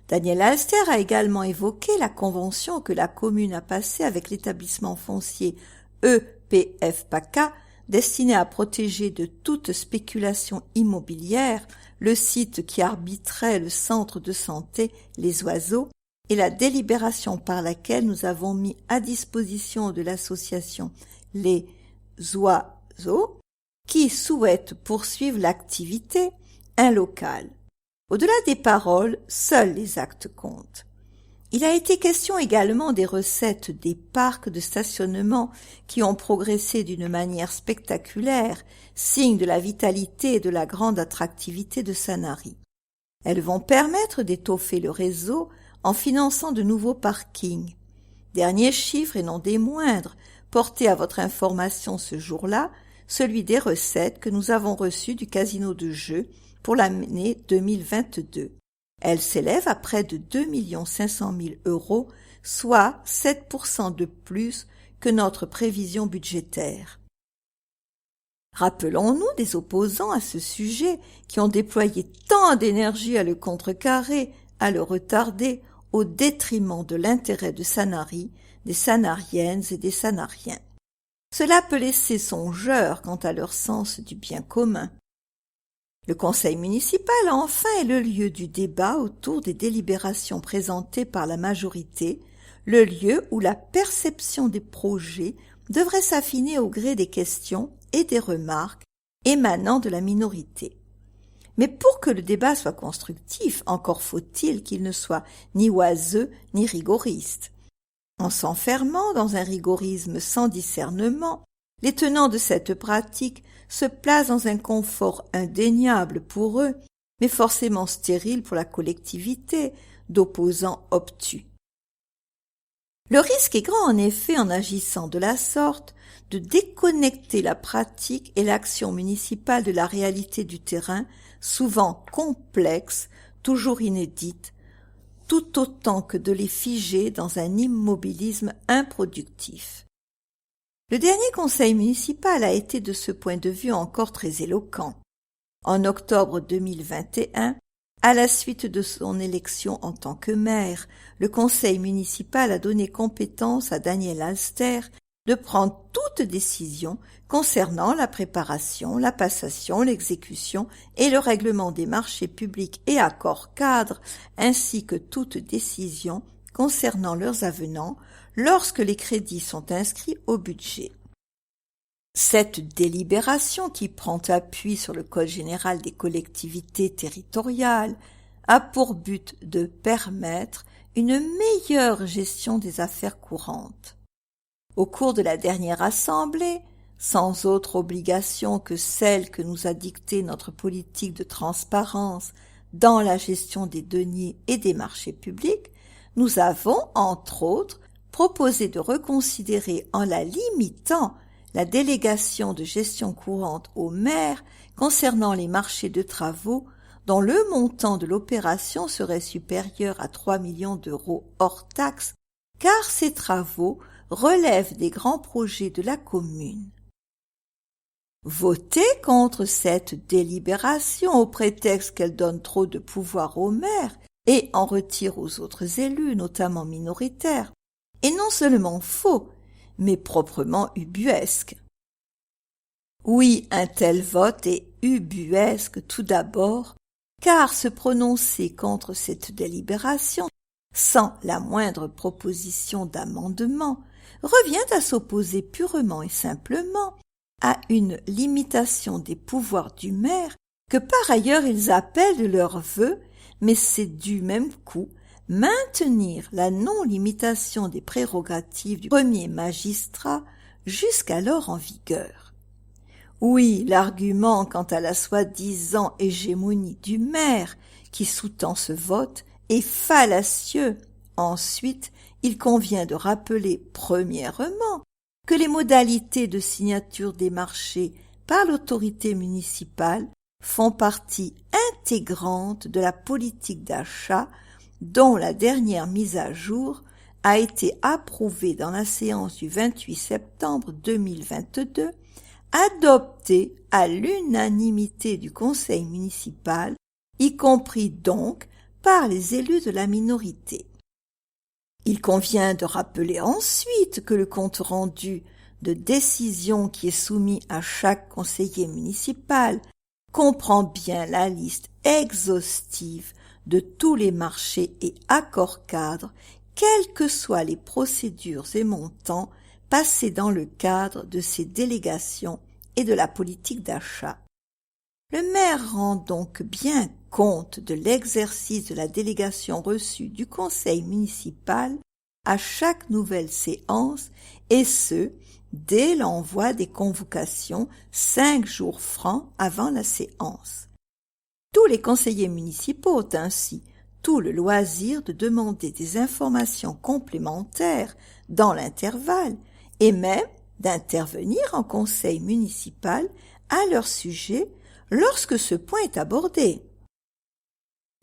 Daniel Alster a également évoqué la convention que la commune a passée avec l'établissement foncier EPF-PACA destiné à protéger de toute spéculation immobilière le site qui arbitrait le centre de santé Les Oiseaux et la délibération par laquelle nous avons mis à disposition de l'association Les Oiseaux qui souhaite poursuivre l'activité, un local. Au-delà des paroles, seuls les actes comptent. Il a été question également des recettes des parcs de stationnement qui ont progressé d'une manière spectaculaire, signe de la vitalité et de la grande attractivité de Sanary. Elles vont permettre d'étoffer le réseau en finançant de nouveaux parkings. Dernier chiffre et non des moindres, porté à votre information ce jour-là, celui des recettes que nous avons reçues du casino de jeux pour l'année 2022. Elle s'élève à près de 2 500 000 €, soit 7% de plus que notre prévision budgétaire. Rappelons-nous des opposants à ce sujet qui ont déployé tant d'énergie à le contrecarrer, à le retarder, au détriment de l'intérêt de Sanary, des Sanariennes et des Sanariens. Cela peut laisser songeur quant à leur sens du bien commun. Le conseil municipal, enfin, est le lieu du débat autour des délibérations présentées par la majorité, le lieu où la perception des projets devrait s'affiner au gré des questions et des remarques émanant de la minorité. Mais pour que le débat soit constructif, encore faut-il qu'il ne soit ni oiseux ni rigoriste. En s'enfermant dans un rigorisme sans discernement, les tenants de cette pratique se placent dans un confort indéniable pour eux, mais forcément stérile pour la collectivité, d'opposants obtus. Le risque est grand en effet en agissant de la sorte de déconnecter la pratique et l'action municipale de la réalité du terrain, souvent complexe, toujours inédite, tout autant que de les figer dans un immobilisme improductif. Le dernier conseil municipal a été de ce point de vue encore très éloquent. En octobre 2021, à la suite de son élection en tant que maire, le conseil municipal a donné compétence à Daniel Alster de prendre toute décision concernant la préparation, la passation, l'exécution et le règlement des marchés publics et accords cadres, ainsi que toute décision concernant leurs avenants lorsque les crédits sont inscrits au budget. Cette délibération, qui prend appui sur le Code général des collectivités territoriales, a pour but de permettre une meilleure gestion des affaires courantes. Au cours de la dernière assemblée, sans autre obligation que celle que nous a dictée notre politique de transparence dans la gestion des deniers et des marchés publics, nous avons, entre autres, proposé de reconsidérer en la limitant la délégation de gestion courante au maire concernant les marchés de travaux dont le montant de l'opération serait supérieur à 3 millions € hors taxes, car ces travaux relèvent des grands projets de la commune. Voter contre cette délibération au prétexte qu'elle donne trop de pouvoir au maire et en retire aux autres élus, notamment minoritaires, est non seulement faux, mais proprement ubuesque. Oui, un tel vote est ubuesque tout d'abord, car se prononcer contre cette délibération, sans la moindre proposition d'amendement, revient à s'opposer purement et simplement à une limitation des pouvoirs du maire que par ailleurs ils appellent de leur vœu, mais c'est du même coup maintenir la non-limitation des prérogatives du premier magistrat jusqu'alors en vigueur. Oui, l'argument quant à la soi-disant hégémonie du maire qui sous-tend ce vote et fallacieux. Ensuite, il convient de rappeler premièrement que les modalités de signature des marchés par l'autorité municipale font partie intégrante de la politique d'achat dont la dernière mise à jour a été approuvée dans la séance du 28 septembre 2022, adoptée à l'unanimité du conseil municipal, y compris donc par les élus de la minorité. Il convient de rappeler ensuite que le compte-rendu de décision qui est soumis à chaque conseiller municipal comprend bien la liste exhaustive de tous les marchés et accords cadres, quelles que soient les procédures et montants passés dans le cadre de ces délégations et de la politique d'achat. Le maire rend donc bien compte de l'exercice de la délégation reçue du conseil municipal à chaque nouvelle séance, et ce, dès l'envoi des convocations 5 jours francs avant la séance. Tous les conseillers municipaux ont ainsi tout le loisir de demander des informations complémentaires dans l'intervalle et même d'intervenir en conseil municipal à leur sujet lorsque ce point est abordé.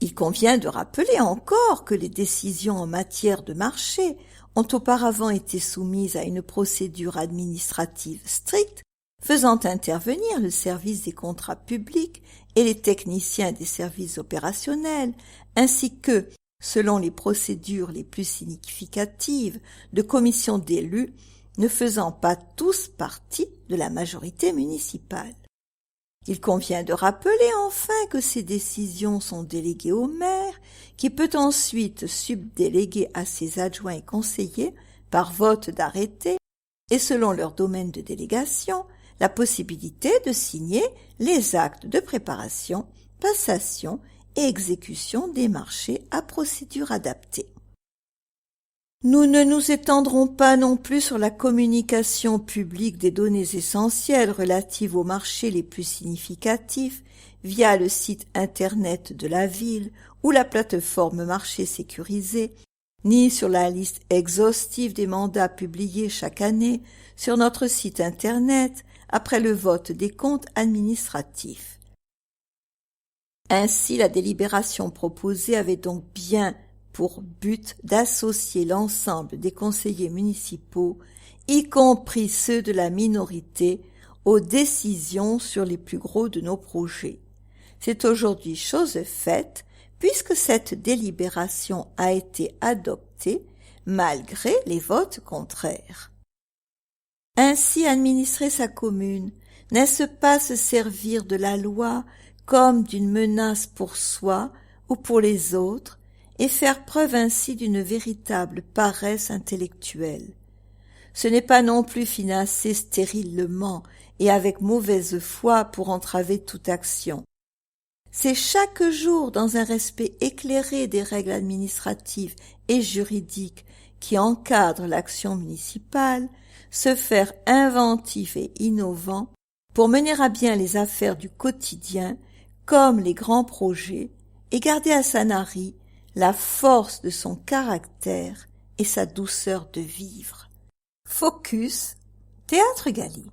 Il convient de rappeler encore que les décisions en matière de marché ont auparavant été soumises à une procédure administrative stricte faisant intervenir le service des contrats publics et les techniciens des services opérationnels, ainsi que, selon les procédures les plus significatives, de commissions d'élus ne faisant pas tous partie de la majorité municipale. Il convient de rappeler enfin que ces décisions sont déléguées au maire, qui peut ensuite subdéléguer à ses adjoints et conseillers, par vote d'arrêté, et selon leur domaine de délégation, la possibilité de signer les actes de préparation, passation et exécution des marchés à procédure adaptée. Nous ne nous étendrons pas non plus sur la communication publique des données essentielles relatives aux marchés les plus significatifs via le site internet de la ville ou la plateforme marché sécurisé, ni sur la liste exhaustive des mandats publiés chaque année sur notre site internet après le vote des comptes administratifs. Ainsi, la délibération proposée avait donc bien pour but d'associer l'ensemble des conseillers municipaux, y compris ceux de la minorité, aux décisions sur les plus gros de nos projets. C'est aujourd'hui chose faite, puisque cette délibération a été adoptée malgré les votes contraires. Ainsi administrer sa commune, n'est-ce pas se servir de la loi comme d'une menace pour soi ou pour les autres, et faire preuve ainsi d'une véritable paresse intellectuelle? Ce n'est pas non plus financer stérilement et avec mauvaise foi pour entraver toute action. C'est chaque jour, dans un respect éclairé des règles administratives et juridiques qui encadrent l'action municipale, se faire inventif et innovant pour mener à bien les affaires du quotidien comme les grands projets et garder à Sanary la force de son caractère et sa douceur de vivre. Focus, Théâtre Galie.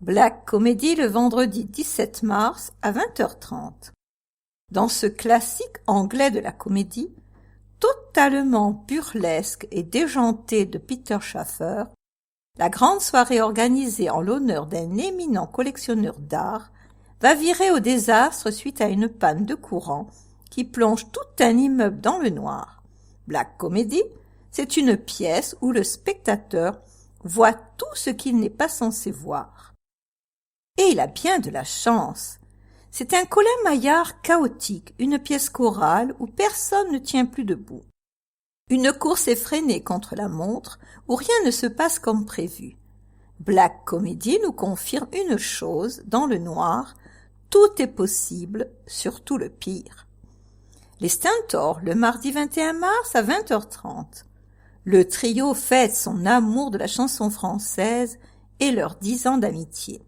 Black Comedy le vendredi 17 mars à 20h30. Dans ce classique anglais de la comédie, totalement burlesque et déjanté de Peter Shaffer, la grande soirée organisée en l'honneur d'un éminent collectionneur d'art va virer au désastre suite à une panne de courant qui plonge tout un immeuble dans le noir. Black Comedy, c'est une pièce où le spectateur voit tout ce qu'il n'est pas censé voir. Et il a bien de la chance. C'est un Colin Maillard chaotique, une pièce chorale où personne ne tient plus debout. Une course effrénée contre la montre où rien ne se passe comme prévu. Black Comedy nous confirme une chose, dans le noir, tout est possible, surtout le pire. Les Stentors, le mardi 21 mars à 20h30. Le trio fête son amour de la chanson française et leurs 10 ans d'amitié.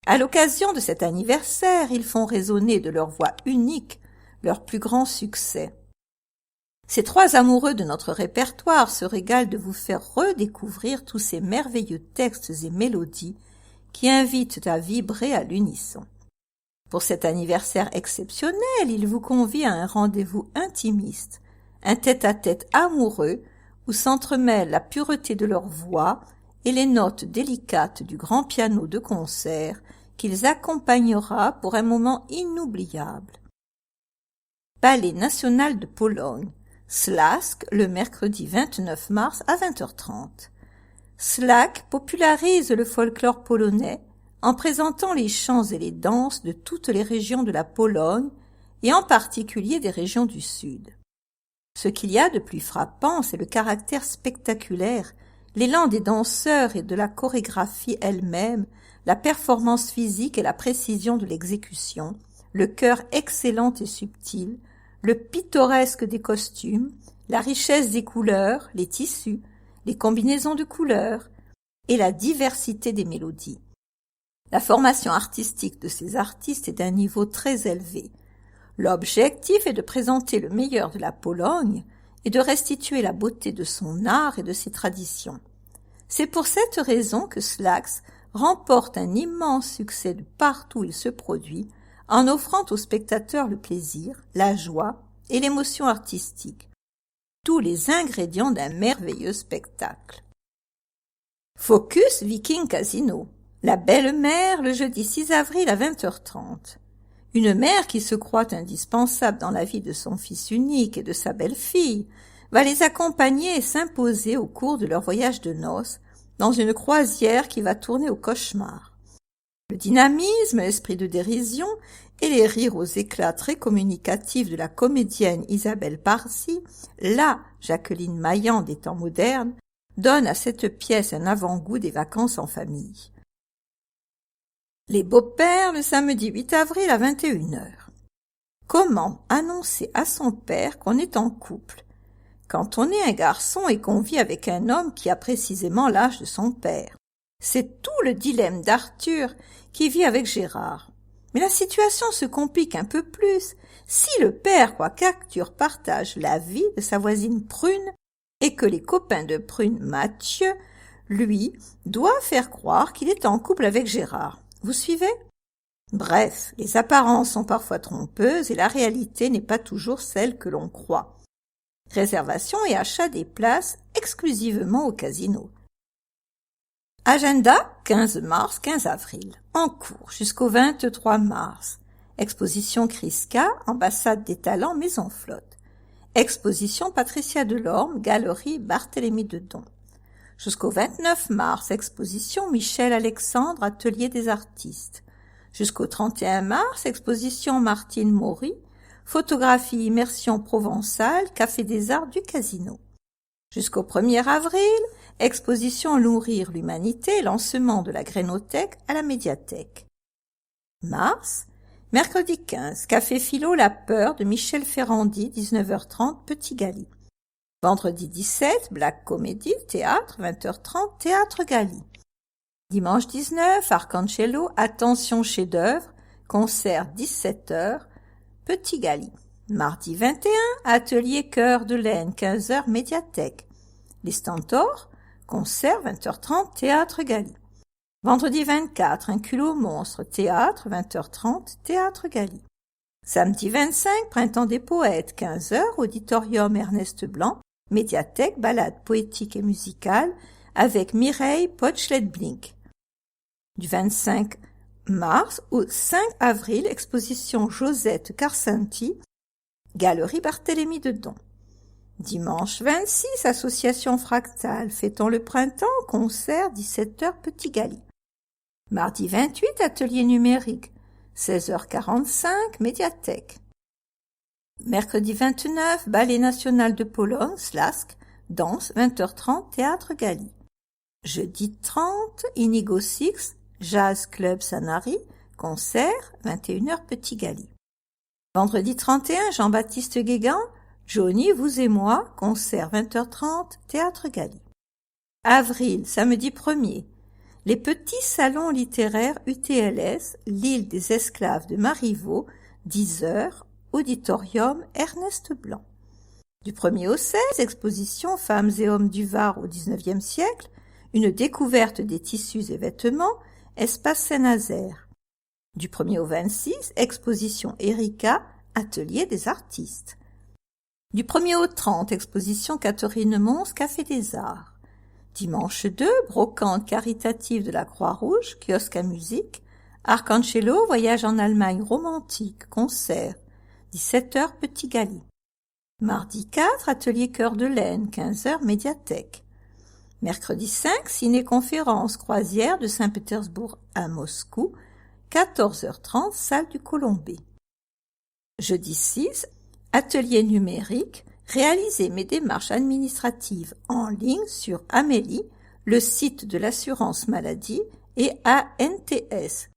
À l'occasion de cet anniversaire, ils font résonner de leur voix unique leur plus grand succès. Ces trois amoureux de notre répertoire se régalent de vous faire redécouvrir tous ces merveilleux textes et mélodies qui invitent à vibrer à l'unisson. Pour cet anniversaire exceptionnel, il vous convie à un rendez-vous intimiste, un tête-à-tête amoureux où s'entremêlent la pureté de leur voix et les notes délicates du grand piano de concert qu'ils accompagnera pour un moment inoubliable. Ballet national de Pologne, Śląsk, le mercredi 29 mars à 20h30. Śląsk popularise le folklore polonais en présentant les chants et les danses de toutes les régions de la Pologne et en particulier des régions du Sud. Ce qu'il y a de plus frappant, c'est le caractère spectaculaire, l'élan des danseurs et de la chorégraphie elle-même, la performance physique et la précision de l'exécution, le chœur excellent et subtil, le pittoresque des costumes, la richesse des couleurs, les tissus, les combinaisons de couleurs et la diversité des mélodies. La formation artistique de ces artistes est d'un niveau très élevé. L'objectif est de présenter le meilleur de la Pologne et de restituer la beauté de son art et de ses traditions. C'est pour cette raison que Śląsk remporte un immense succès de partout où il se produit, en offrant aux spectateurs le plaisir, la joie et l'émotion artistique, tous les ingrédients d'un merveilleux spectacle. Focus Viking Casino. La belle-mère le jeudi 6 avril à 20h30. Une mère qui se croit indispensable dans la vie de son fils unique et de sa belle-fille va les accompagner et s'imposer au cours de leur voyage de noces dans une croisière qui va tourner au cauchemar. Le dynamisme, l'esprit de dérision et les rires aux éclats très communicatifs de la comédienne Isabelle Parsi, la Jacqueline Maillan des temps modernes, donnent à cette pièce un avant-goût des vacances en famille. Les beaux-pères le samedi 8 avril à 21h. Comment annoncer à son père qu'on est en couple quand on est un garçon et qu'on vit avec un homme qui a précisément l'âge de son père? C'est tout le dilemme d'Arthur qui vit avec Gérard. Mais la situation se complique un peu plus si le père croit qu'Arthur partage la vie de sa voisine Prune et que les copains de Prune, Mathieu, lui, doivent faire croire qu'il est en couple avec Gérard. Vous suivez? Bref, les apparences sont parfois trompeuses et la réalité n'est pas toujours celle que l'on croit. Réservation et achat des places exclusivement au casino. Agenda 15 mars, 15 avril. En cours jusqu'au 23 mars. Exposition Chrisca, ambassade des talents, Maison Flotte. Exposition Patricia Delorme, galerie Barthélemy Dedon. Jusqu'au 29 mars, exposition Michel Alexandre, atelier des artistes. Jusqu'au 31 mars, exposition Martine Maury, photographie immersion provençale, Café des Arts du Casino. Jusqu'au 1er avril, exposition Nourrir l'humanité, lancement de la Grénothèque à la médiathèque. Mars, mercredi 15, Café Philo La Peur de Michel Ferrandi, 19h30, Petit Gali. Vendredi 17, Black Comedy, théâtre, 20h30, Théâtre Gali. Dimanche 19, Arcangelo, Attention chef-d'œuvre, concert 17h, Petit Gali. Mardi 21, Atelier Cœur de Laine, 15h, Médiathèque. Les Stentors, concert 20h30, Théâtre Gali. Vendredi 24, Un culot monstre, théâtre, 20h30, Théâtre Gali. Samedi 25, Printemps des poètes, 15h, Auditorium Ernest Blanc, Médiathèque, balade poétique et musicale, avec Mireille Potschlet-Blink. Du 25 mars au 5 avril, exposition Josette Carcenti, galerie Barthélemy Dedon. Dimanche 26, association Fractale, fêtons le printemps, concert, 17h, Petit Gali. Mardi 28, atelier numérique, 16h45, médiathèque. Mercredi 29, Ballet national de Pologne, Śląsk, danse, 20h30, Théâtre Gali. Jeudi 30, Inigo Six, Jazz Club Sanary, concert, 21h, Petit Gali. Vendredi 31, Jean-Baptiste Guégan, Johnny, vous et moi, concert 20h30, Théâtre Gali. Avril, samedi 1er, les petits salons littéraires UTLS, l'île des esclaves de Marivaux, 10h, auditorium Ernest Blanc. Du 1er au 16, exposition Femmes et hommes du Var au XIXe siècle, une découverte des tissus et vêtements, espace Saint-Nazaire. Du 1er au 26, exposition Erika, atelier des artistes. Du 1er au 30, exposition Catherine Mons, Café des Arts. Dimanche 2, brocante caritative de la Croix-Rouge, kiosque à musique. Arcangelo, voyage en Allemagne romantique, concert. 17h, Petit Gali. Mardi 4, atelier Cœur de Laine, 15h, médiathèque. Mercredi 5, ciné-conférence croisière de Saint-Pétersbourg à Moscou, 14h30, salle du Colombé. Jeudi 6, atelier numérique, réaliser mes démarches administratives en ligne sur Amélie, le site de l'assurance maladie, et ANTS,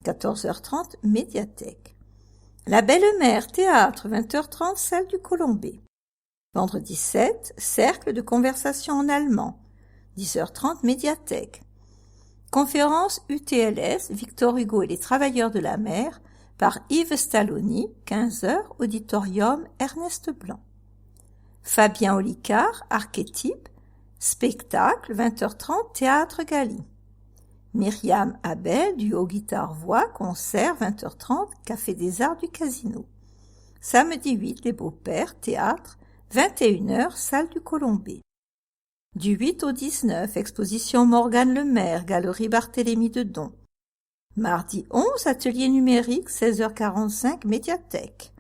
14h30, médiathèque. La Belle-Mère, théâtre, 20h30, salle du Colombé. Vendredi 7, cercle de conversation en allemand, 10h30, médiathèque. Conférence UTLS, Victor Hugo et les travailleurs de la mer, par Yves Stalloni, 15h, auditorium Ernest Blanc. Fabien Olicard, archétype, spectacle, 20h30, théâtre Gali. Myriam Abel, duo guitare-voix, concert, 20h30, Café des Arts du Casino. Samedi 8, les Beaux-Pères, théâtre, 21h, salle du Colombé. Du 8 au 19, exposition Morgane Lemaire, galerie Barthélemy de Don. Mardi 11, atelier numérique, 16h45, médiathèque.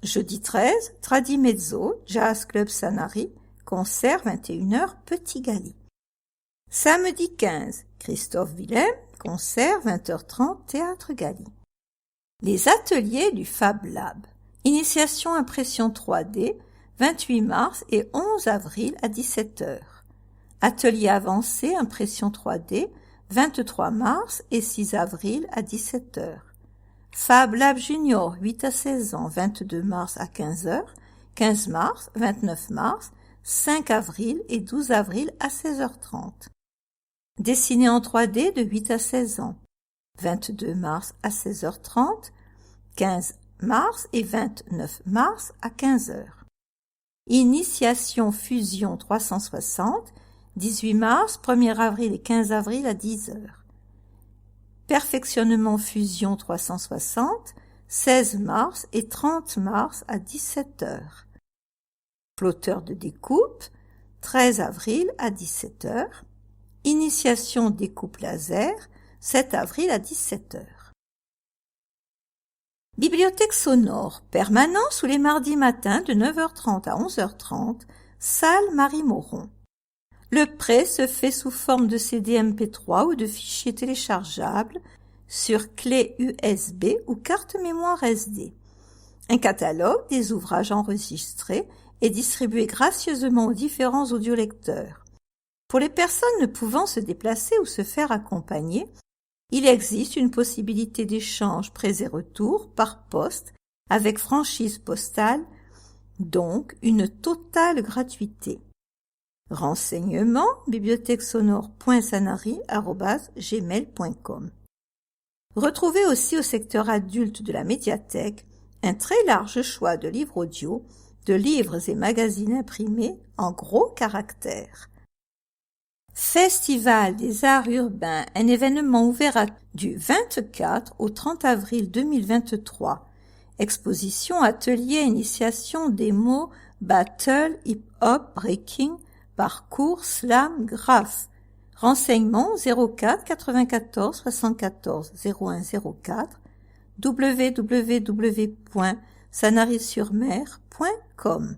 Jeudi 13, Tradimezzo, Jazz Club Sanary, concert, 21h, Petit Gali. Samedi 15, Christophe Willem, concert, 20h30, théâtre Gali. Les ateliers du Fab Lab. Initiation impression 3D, 28 mars et 11 avril à 17h. Atelier avancé impression 3D, 23 mars et 6 avril à 17h. Fab Lab Junior, 8 à 16 ans, 22 mars à 15h, 15 mars, 29 mars, 5 avril et 12 avril à 16h30. Dessiné en 3D de 8 à 16 ans, 22 mars à 16h30, 15 mars et 29 mars à 15h. Initiation Fusion 360, 18 mars, 1er avril et 15 avril à 10h. Perfectionnement Fusion 360, 16 mars et 30 mars à 17h. Flotteur de découpe, 13 avril à 17h. Initiation découpe laser, 7 avril à 17h. Bibliothèque sonore, permanence tous les mardis matins de 9h30 à 11h30, salle Marie-Moron. Le prêt se fait sous forme de CD MP3 ou de fichiers téléchargeables sur clé USB ou carte mémoire SD. Un catalogue des ouvrages enregistrés est distribué gracieusement aux différents audiolecteurs. Pour les personnes ne pouvant se déplacer ou se faire accompagner, il existe une possibilité d'échange prêts et retours par poste avec franchise postale, donc une totale gratuité. Renseignements bibliothèquesonore.sanary@gmail.com. Retrouvez aussi au secteur adulte de la médiathèque un très large choix de livres audio, de livres et magazines imprimés en gros caractères. Festival des arts urbains, un événement ouvert du 24 au 30 avril 2023. Exposition, atelier, initiation, démo, battle, hip-hop, breaking, parcours, slam, graphe. Renseignements 04 94 74 01 04 www.sanarysurmer.com